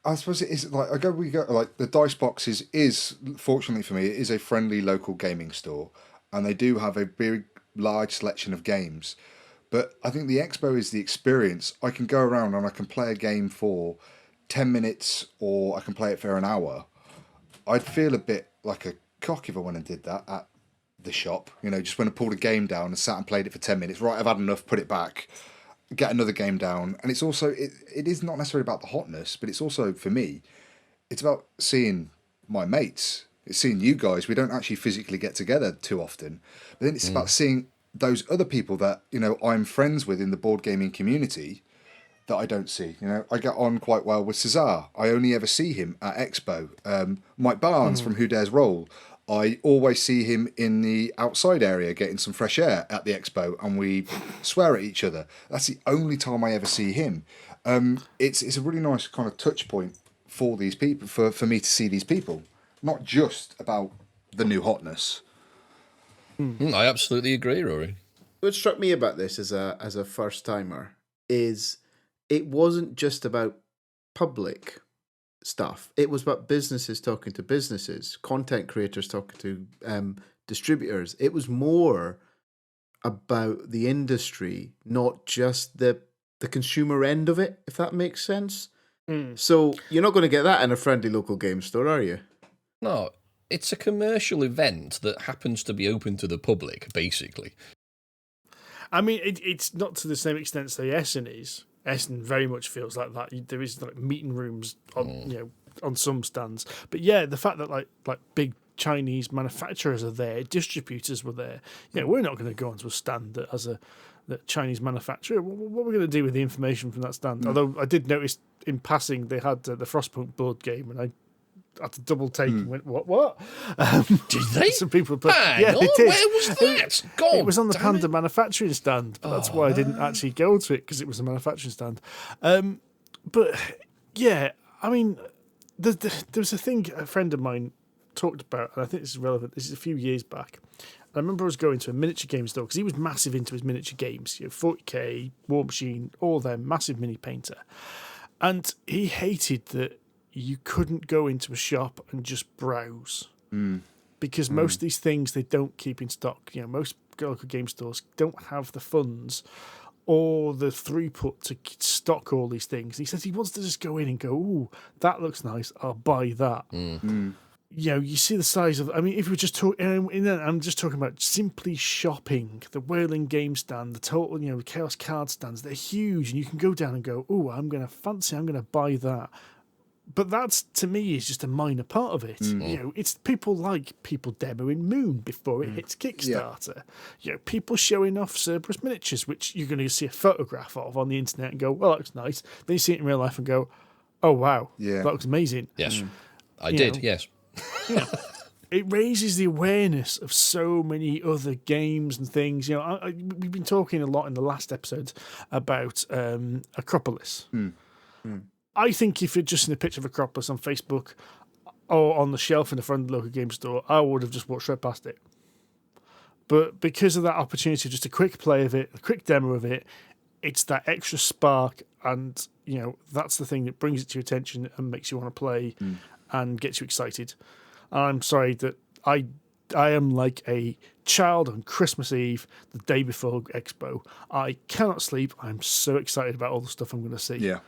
[SPEAKER 3] I suppose it is like we go like the Dice Boxes is fortunately for me it is a friendly local gaming store, and they do have a very large selection of games. But I think the expo is the experience. I can go around and I can play a game for 10 minutes, or I can play it for an hour. I'd feel a bit like a cock if I went and did that at the shop. You know, just when I pulled a game down and sat and played it for 10 minutes. Right, I've had enough. Put it back. Get another game down. And it's also it is not necessarily about the hotness, but it's also for me, it's about seeing my mates. It's seeing you guys. We don't actually physically get together too often, but then it's about seeing those other people that I'm friends with in the board gaming community that I don't see. I get on quite well with Cesar. I only ever see him at Expo. Mike Barnes from Who Dares Roll. I always see him in the outside area getting some fresh air at the expo, and we swear at each other. That's the only time I ever see him. It's a really nice kind of touch point for these people, for me to see these people, not just about the new hotness.
[SPEAKER 4] I absolutely agree, Rory.
[SPEAKER 2] What struck me about this as a first timer is it wasn't just about public stuff. It was about businesses talking to businesses, content creators talking to distributors. It was more about the industry, not just the consumer end of it, if that makes sense. So you're not going to get that in a friendly local game store, are you?
[SPEAKER 4] No, it's a commercial event that happens to be open to the public, basically.
[SPEAKER 1] I mean, it's not to the same extent as the Essen is. Essen very much feels like that. There is like meeting rooms on on some stands, but yeah, the fact that like big Chinese manufacturers are there, distributors were there. We're not going to go onto a stand that has a Chinese manufacturer. What are we going to do with the information from that stand? Although I did notice in passing they had the Frostpunk board game, and I had to double take and went, what?
[SPEAKER 4] Did they?
[SPEAKER 1] Some people
[SPEAKER 4] Hang on,
[SPEAKER 1] they did.
[SPEAKER 4] where was that? God,
[SPEAKER 1] it was on the Panda manufacturing stand, but that's why I didn't actually go to it, because it was a manufacturing stand. But yeah, I mean, there was a thing a friend of mine talked about, and I think this is relevant. This is a few years back. I remember I was going to a miniature game store because he was massive into his miniature games. 40K, War Machine, all them, massive mini painter. And he hated that you couldn't go into a shop and just browse. Because most of these things they don't keep in stock. Most local game stores don't have the funds or the throughput to stock all these things. He says he wants to just go in and go, ooh, that looks nice, I'll buy that. You see the size of. If we're just talking, I'm just talking about simply shopping. The Whaling game stand, the total, Chaos card stands. They're huge, and you can go down and go, oh, I'm going to buy that. But that's, to me, is just a minor part of it. It's people demoing Moon before it hits Kickstarter. People showing off Cerberus miniatures, which you're going to see a photograph of on the internet and go, well, that looks nice. Then you see it in real life and go, oh, wow, that looks amazing.
[SPEAKER 4] Yes, I did, yes.
[SPEAKER 1] It raises the awareness of so many other games and things. We've been talking a lot in the last episode about Acropolis. I think if you're just in a picture of Acropolis on Facebook or on the shelf in the front of the local game store, I would have just walked straight past it. But because of that opportunity, just a quick play of it, a quick demo of it, it's that extra spark, and that's the thing that brings it to your attention and makes you want to play and gets you excited. I'm sorry that I am like a child on Christmas Eve, the day before Expo. I cannot sleep. I'm so excited about all the stuff I'm going to see.
[SPEAKER 2] Yeah.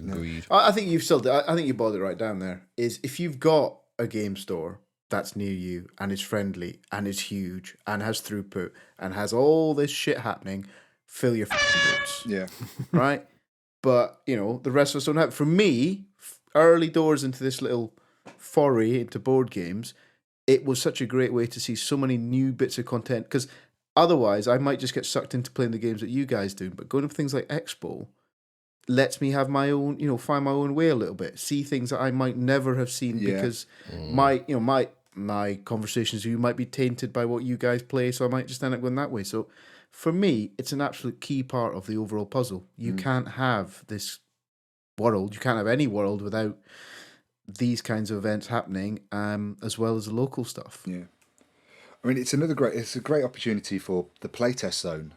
[SPEAKER 4] Agreed.
[SPEAKER 2] I think you've still. I think you boiled it right down there. Is if you've got a game store that's near you and is friendly and is huge and has throughput and has all this shit happening, fill your boots.
[SPEAKER 3] Yeah.
[SPEAKER 2] Right? But, the rest of us don't have. For me, early doors into this little foray into board games, it was such a great way to see so many new bits of content. Because otherwise, I might just get sucked into playing the games that you guys do. But going to things like Expo lets me have my own, find my own way a little bit. See things that I might never have seen because my conversations with you might be tainted by what you guys play, so I might just end up going that way. So for me, it's an absolute key part of the overall puzzle. You can't have this world, you can't have any world without these kinds of events happening, as well as the local stuff.
[SPEAKER 3] Yeah. It's a great opportunity for the playtest zone.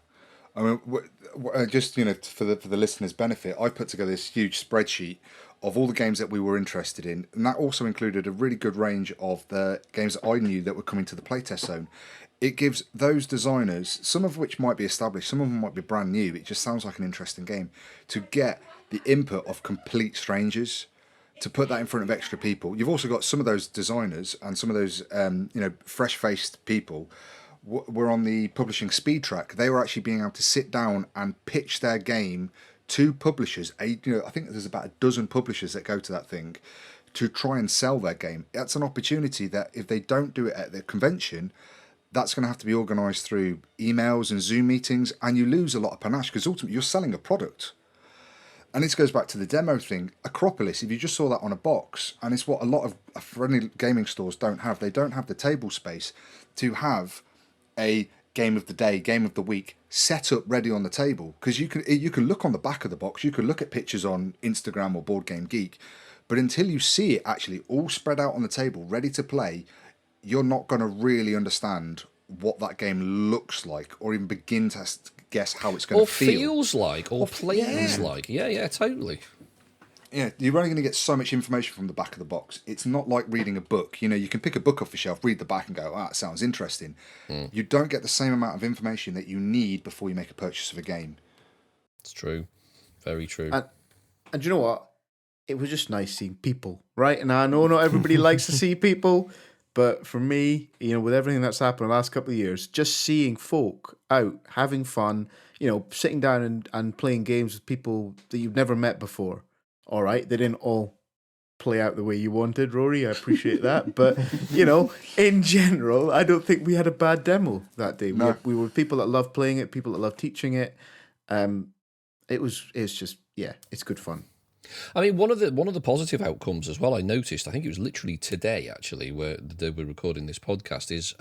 [SPEAKER 3] Just for the listeners' benefit, I put together this huge spreadsheet of all the games that we were interested in, and that also included a really good range of the games that I knew that were coming to the playtest zone. It gives those designers, some of which might be established, some of them might be brand new, it just sounds like an interesting game, to get the input of complete strangers, to put that in front of extra people. You've also got some of those designers and some of those fresh-faced people were on the publishing speed track. They were actually being able to sit down and pitch their game to publishers. I think there's about a dozen publishers that go to that thing to try and sell their game. That's an opportunity that if they don't do it at the convention, that's going to have to be organised through emails and Zoom meetings, and you lose a lot of panache because ultimately you're selling a product. And this goes back to the demo thing. Acropolis, if you just saw that on a box, and it's what a lot of friendly gaming stores don't have. They don't have the table space to have a game of the day, game of the week set up ready on the table, because you can look on the back of the box, you can look at pictures on Instagram or Board Game Geek, but until you see it actually all spread out on the table ready to play, you're not going to really understand what that game looks like or even begin to guess how it's going to feel.
[SPEAKER 4] Or feels like, or plays like. Yeah, totally.
[SPEAKER 3] Yeah, you're only going to get so much information from the back of the box. It's not like reading a book. You can pick a book off the shelf, read the back and go, that sounds interesting. You don't get the same amount of information that you need before you make a purchase of a game.
[SPEAKER 4] It's true. Very true.
[SPEAKER 2] And you know what? It was just nice seeing people, right? And I know not everybody likes to see people, but for me, with everything that's happened the last couple of years, just seeing folk out, having fun, sitting down and playing games with people that you've never met before. All right, they didn't all play out the way you wanted, Rory. I appreciate that. But, in general, I don't think we had a bad demo that day.
[SPEAKER 3] No.
[SPEAKER 2] We were people that love playing it, people that love teaching it. It's just, it's good fun.
[SPEAKER 4] One of the positive outcomes as well, I noticed, I think it was literally today actually, where we're recording this podcast, is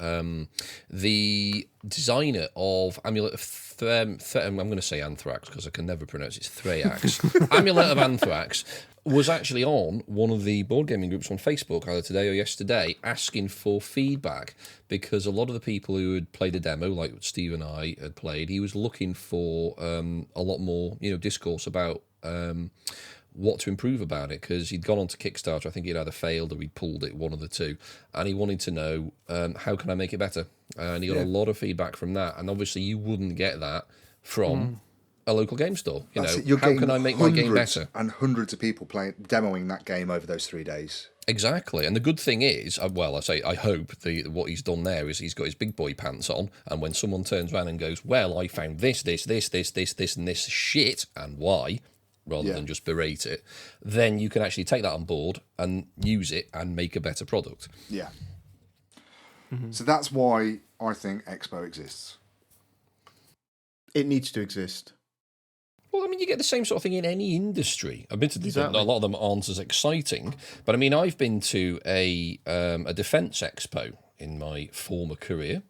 [SPEAKER 4] the designer of Amulet of I'm going to say Anthrax because I can never pronounce it. It's Thrax. Amulet of Anthrax was actually on one of the board gaming groups on Facebook either today or yesterday, asking for feedback, because a lot of the people who had played a demo, like Steve and I had played, he was looking for a lot more discourse about what to improve about it, because he'd gone on to Kickstarter. I think he'd either failed or he pulled it, one of the two, and he wanted to know how can I make it better, and he got a lot of feedback from that. And obviously you wouldn't get that from a local game store. How can I make my game better?
[SPEAKER 3] And hundreds of people demoing that game over those 3 days.
[SPEAKER 4] Exactly. And the good thing is, I hope what he's done there is he's got his big boy pants on, and when someone turns around and goes, well, I found this, and this shit, and why, rather than just berate it, then you can actually take that on board and use it and make a better product.
[SPEAKER 3] Yeah. So that's why I think Expo exists.
[SPEAKER 2] It needs to exist.
[SPEAKER 4] Well, I mean, you get the same sort of thing in any industry. Admittedly, a lot of them aren't as exciting. But I mean, I've been to a defence expo in my former career.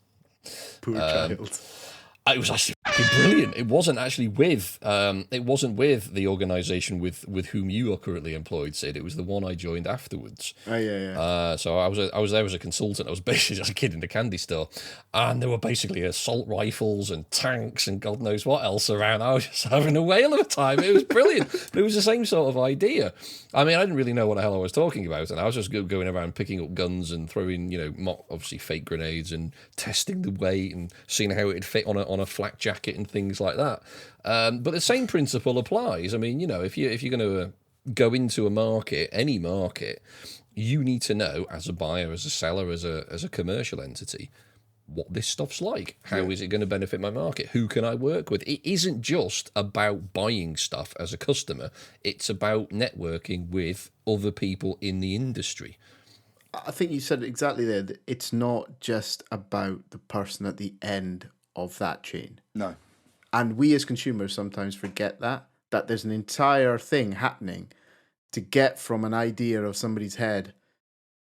[SPEAKER 2] Poor child.
[SPEAKER 4] It was actually brilliant. It wasn't actually with the organisation with whom you are currently employed, Sid. It was the one I joined afterwards.
[SPEAKER 2] Oh yeah.
[SPEAKER 4] So I was there as a consultant. I was basically just a kid in the candy store, and there were basically assault rifles and tanks and God knows what else around. I was just having a whale of a time. It was brilliant. But it was the same sort of idea. I mean, I didn't really know what the hell I was talking about, and I was just going around picking up guns and throwing, obviously fake grenades and testing the weight and seeing how it'd fit on a flak jacket and things like that. But the same principle applies. I mean, if you're going to go into a market, any market, you need to know as a buyer, as a seller, as a commercial entity, what this stuff's like. How is it going to benefit my market? Who can I work with? It isn't just about buying stuff as a customer. It's about networking with other people in the industry.
[SPEAKER 2] I think you said it exactly there. That it's not just about the person at the end of that chain.
[SPEAKER 3] No.
[SPEAKER 2] And we as consumers sometimes forget that there's an entire thing happening to get from an idea of somebody's head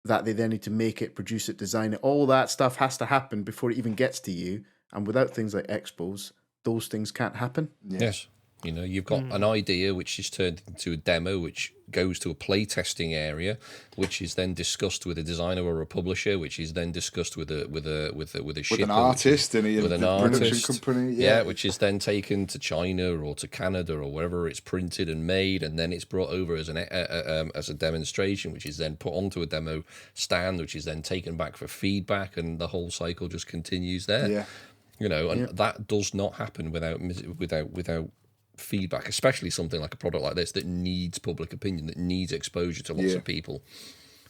[SPEAKER 2] that they then need to make it, produce it, design it. All that stuff has to happen before it even gets to you. And without things like expos, those things can't happen.
[SPEAKER 3] Yeah.
[SPEAKER 4] Yes. You've got an idea which is turned into a demo, which goes to a play testing area, which is then discussed with a designer or a publisher, which is then discussed with a shipper,
[SPEAKER 3] with an artist and
[SPEAKER 4] with an
[SPEAKER 3] production company,
[SPEAKER 4] which is then taken to China or to Canada or wherever it's printed and made, and then it's brought over as a demonstration, which is then put onto a demo stand, which is then taken back for feedback, and the whole cycle just continues there.
[SPEAKER 3] Yeah.
[SPEAKER 4] That does not happen without feedback, especially something like a product like this that needs public opinion, that needs exposure to lots of people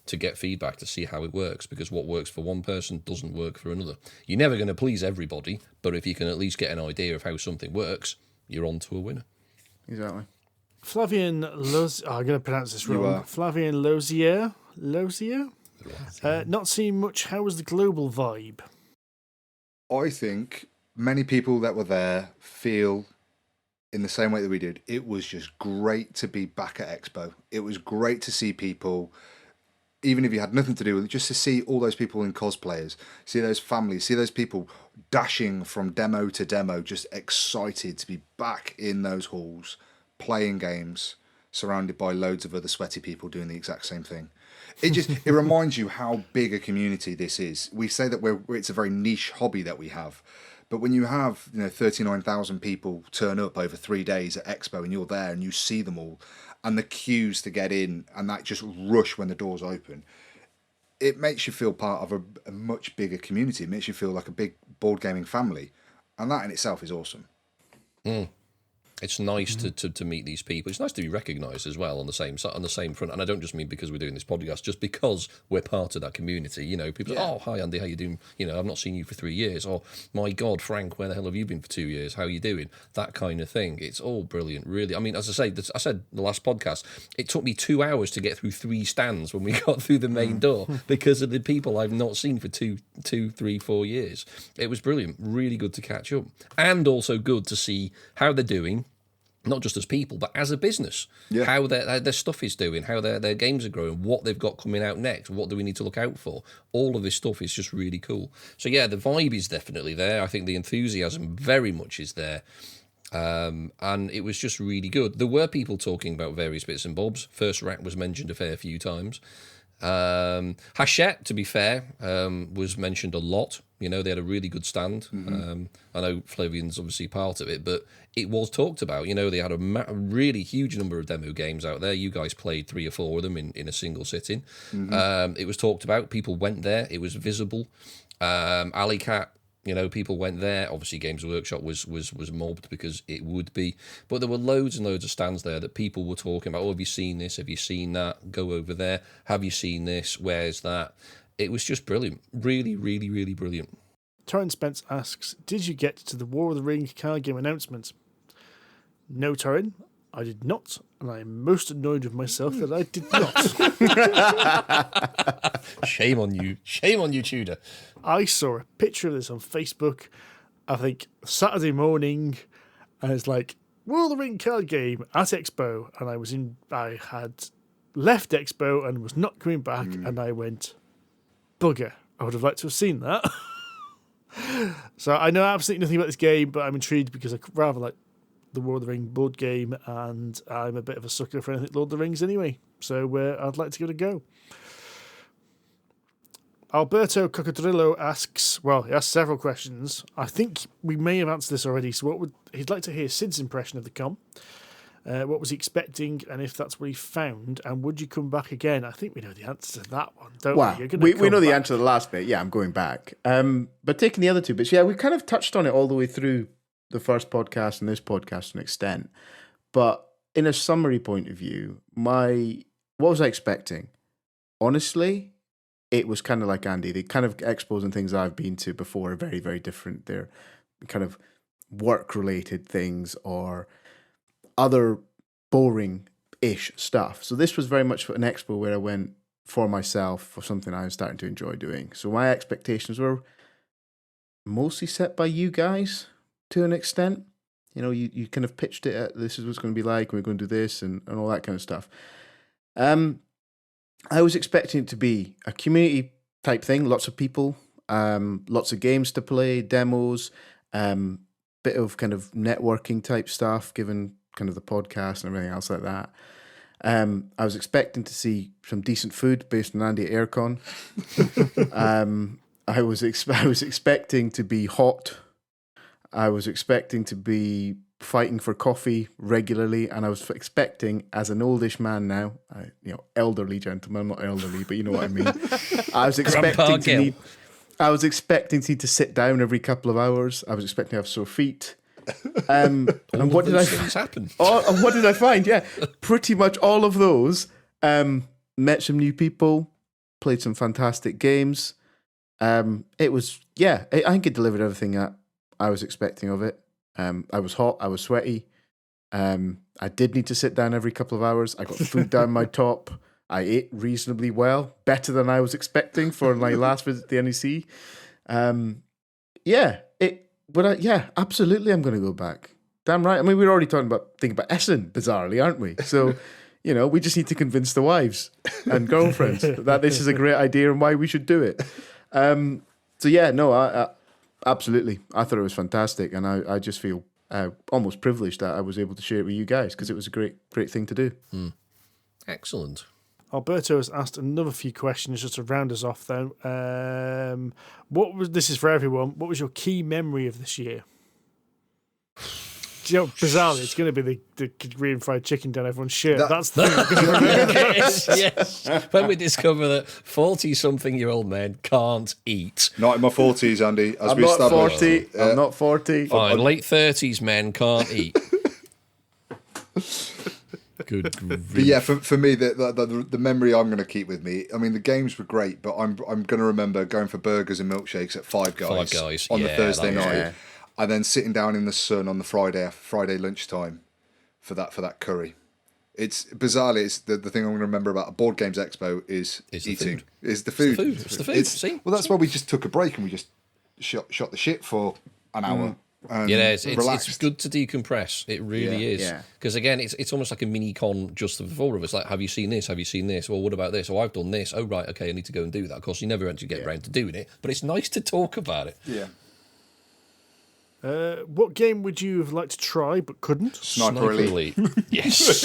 [SPEAKER 4] to get feedback to see how it works, because what works for one person doesn't work for another. You're never going to please everybody, but if you can at least get an idea of how something works, you're on to a winner.
[SPEAKER 2] Exactly.
[SPEAKER 1] Flavian I'm going to pronounce this wrong. Flavian Lozier? Not seeing much. How was the global vibe?
[SPEAKER 3] I think many people that were there feel in the same way that we did. It was just great to be back at Expo. It was great to see people, even if you had nothing to do with it, just to see all those people in cosplayers, see those families, see those people dashing from demo to demo, just excited to be back in those halls, playing games, surrounded by loads of other sweaty people doing the exact same thing. It reminds you how big a community this is. We say that it's a very niche hobby that we have. But when you have 39,000 people turn up over 3 days at Expo, and you're there and you see them all, and the queues to get in, and that just rush when the doors open, it makes you feel part of a much bigger community. It makes you feel like a big board gaming family, and that in itself is awesome.
[SPEAKER 4] It's nice to meet these people. It's nice to be recognised as well on the same front. And I don't just mean because we're doing this podcast, just because we're part of that community. People say, oh, hi, Andy, how you doing? I've not seen you for 3 years. Or, my God, Frank, where the hell have you been for 2 years? How are you doing? That kind of thing. It's all brilliant, really. I mean, as I said the last podcast, it took me 2 hours to get through 3 stands when we got through the main door because of the people I've not seen for 2, 3, 4 years. It was brilliant. Really good to catch up. And also good to see how they're doing. Not just as people, but as a business, how their stuff is doing, how their games are growing, what they've got coming out next, what do we need to look out for. All of this stuff is just really cool. So yeah, the vibe is definitely there. I think the enthusiasm very much is there. And it was just really good. There were people talking about various bits and bobs. First Rat was mentioned a fair few times. Hachette, to be fair, was mentioned a lot. You know, they had a really good stand. I know Flavian's obviously part of it, but it was talked about. You know, they had a really huge number of demo games out there. You guys played 3 or 4 of them in a single sitting. It was talked about. People went there. It was visible. Alley Cat, you know, people went there. Obviously, Games Workshop was mobbed because it would be. But there were loads and loads of stands there that people were talking about. Oh, have you seen this? Have you seen that? Go over there. Have you seen this? Where's that? It was just brilliant. Really, really, really brilliant.
[SPEAKER 1] Torrent Spence asks, did you get to the War of the Ring card game announcement? No, Torrent, I did not, and I am most annoyed with myself that I did not.
[SPEAKER 4] Shame on you. Shame on you, Tudor.
[SPEAKER 1] I saw a picture of this on Facebook, I think Saturday morning, and it's like, War of the Ring card game at Expo, and I had left Expo and was not coming back, and I went, bugger, I would have liked to have seen that. So I know absolutely nothing about this game, but I'm intrigued because I rather like the War of the Ring board game, and I'm a bit of a sucker for anything Lord of the Rings anyway. So I'd like to give it a go. Alberto Cocodrillo asks, he asked several questions. I think we may have answered this already. So he'd like to hear Sid's impression of the con. What was he expecting, and if that's what he found, and would you come back again? I think we know the answer to that one, don't we?
[SPEAKER 2] We know the answer to the last bit. Yeah, I'm going back. But taking the other 2 bits, we kind of touched on it all the way through the first podcast and this podcast to an extent. But in a summary point of view, what was I expecting? Honestly, it was kind of like Andy. The kind of expos and things I've been to before are very, very different. They're kind of work-related things or other boring-ish stuff. So this was very much an expo where I went for myself, for something I was starting to enjoy doing. So my expectations were mostly set by you guys to an extent. You know, you kind of pitched it at, this is what it's going to be like, we're going to do this and all that kind of stuff. I was expecting it to be a community type thing, lots of people, lots of games to play, demos, bit of kind of networking type stuff, given kind of the podcast and everything else like that. I was expecting to see some decent food based on Andy at Aircon. I was expecting to be hot. I was expecting to be fighting for coffee regularly, and I was expecting, as an oldish man now, elderly gentleman, I'm not elderly, but you know what I mean. I was expecting to need to sit down every couple of hours. I was expecting to have sore feet. And what did I
[SPEAKER 4] happen?
[SPEAKER 2] And what did I find? Yeah, pretty much all of those. Met some new people, played some fantastic games. It was, I think it delivered everything that I was expecting of it. I was hot, I was sweaty. I did need to sit down every couple of hours. I got food down my top. I ate reasonably well, better than I was expecting for my last visit to the NEC. Absolutely, I'm going to go back. Damn right. I mean, we're already thinking about Essen, bizarrely, aren't we? So, we just need to convince the wives and girlfriends that this is a great idea and why we should do it. I absolutely. I thought it was fantastic, and I just feel almost privileged that I was able to share it with you guys, because it was a great thing to do.
[SPEAKER 4] Excellent.
[SPEAKER 1] Alberto has asked another few questions just to round us off, though. This is for everyone. What was your key memory of this year? Bizarrely, it's going to be the Korean fried chicken down everyone's shirt. That's the thing.
[SPEAKER 4] Yes. When we discover that 40-something-year-old men can't eat.
[SPEAKER 3] Not in my 40s, Andy.
[SPEAKER 2] I'm not 40. I'm not 40.
[SPEAKER 4] Fine, late 30s men can't eat. Good grief.
[SPEAKER 3] But yeah, for me, the memory I'm going to keep with me, I mean, the games were great, but I'm going to remember going for burgers and milkshakes at Five Guys on the Thursday night, and then sitting down in the sun on the Friday lunchtime for that curry. It's bizarrely, it's the thing I'm going to remember about a Board Games Expo is eating. It's the food.
[SPEAKER 4] It's the food. See?
[SPEAKER 3] Well, that's why we just took a break and we just shot the shit for an hour.
[SPEAKER 4] It's good to decompress. It really is. Because again, it's almost like a mini con just for the four of us. Like, have you seen this? Have you seen this? Well, what about this? Oh, I've done this. Oh, right, okay, I need to go and do that. Of course, you never actually get around to doing it, but it's nice to talk about it.
[SPEAKER 3] Yeah.
[SPEAKER 1] What game would you have liked to try but couldn't?
[SPEAKER 3] Sniper Elite.
[SPEAKER 4] Yes.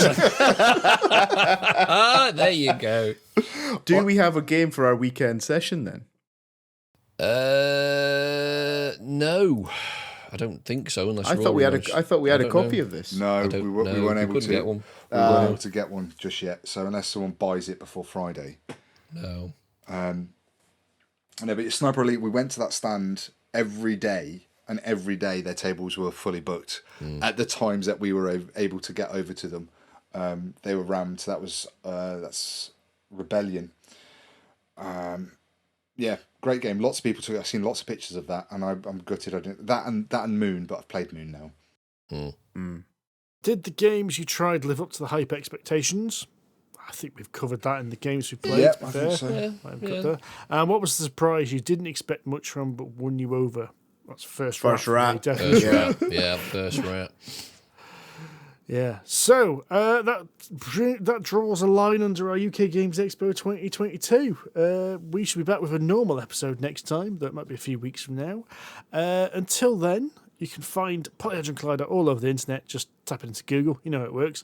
[SPEAKER 4] There you go.
[SPEAKER 2] Do we have a game for our weekend session then?
[SPEAKER 4] No, I don't think so. Unless
[SPEAKER 2] I thought we had a copy of this.
[SPEAKER 3] No, we weren't able to
[SPEAKER 4] get one.
[SPEAKER 3] We weren't able to get one just yet. So unless someone buys it before Friday.
[SPEAKER 4] No.
[SPEAKER 3] No, but Sniper Elite, we went to that stand every day, and every day their tables were fully booked at the times that we were able to get over to them. They were rammed. That's Rebellion. Yeah, great game. Lots of people took it. I've seen lots of pictures of that, and I'm gutted. I didn't that and Moon, but I've played Moon now.
[SPEAKER 1] Did the games you tried live up to the hype expectations? I think we've covered that in the games we played.
[SPEAKER 3] Yeah,
[SPEAKER 1] to be
[SPEAKER 3] I
[SPEAKER 1] fair.
[SPEAKER 3] think so.
[SPEAKER 1] Yeah. And what was the surprise you didn't expect much from but won you over? That's first rat.
[SPEAKER 2] rat.
[SPEAKER 1] Definitely.
[SPEAKER 4] First rat.
[SPEAKER 1] Yeah. So that draws a line under our UK Games Expo 2022. We should be back with a normal episode next time. That might be a few weeks from now. Until then, you can find Polyhedron Collider all over the internet. Just tap it into Google. You know how it works.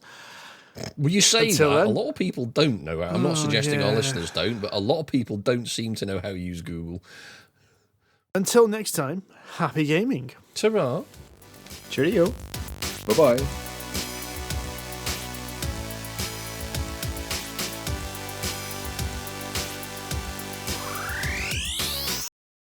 [SPEAKER 4] Well, you say
[SPEAKER 1] Until
[SPEAKER 4] that.
[SPEAKER 1] then.
[SPEAKER 4] A lot of people don't know how. I'm not suggesting our listeners don't, but a lot of people don't seem to know how to use Google.
[SPEAKER 1] Until next time, happy gaming.
[SPEAKER 4] Ta-ra.
[SPEAKER 2] Cheerio.
[SPEAKER 3] Bye-bye.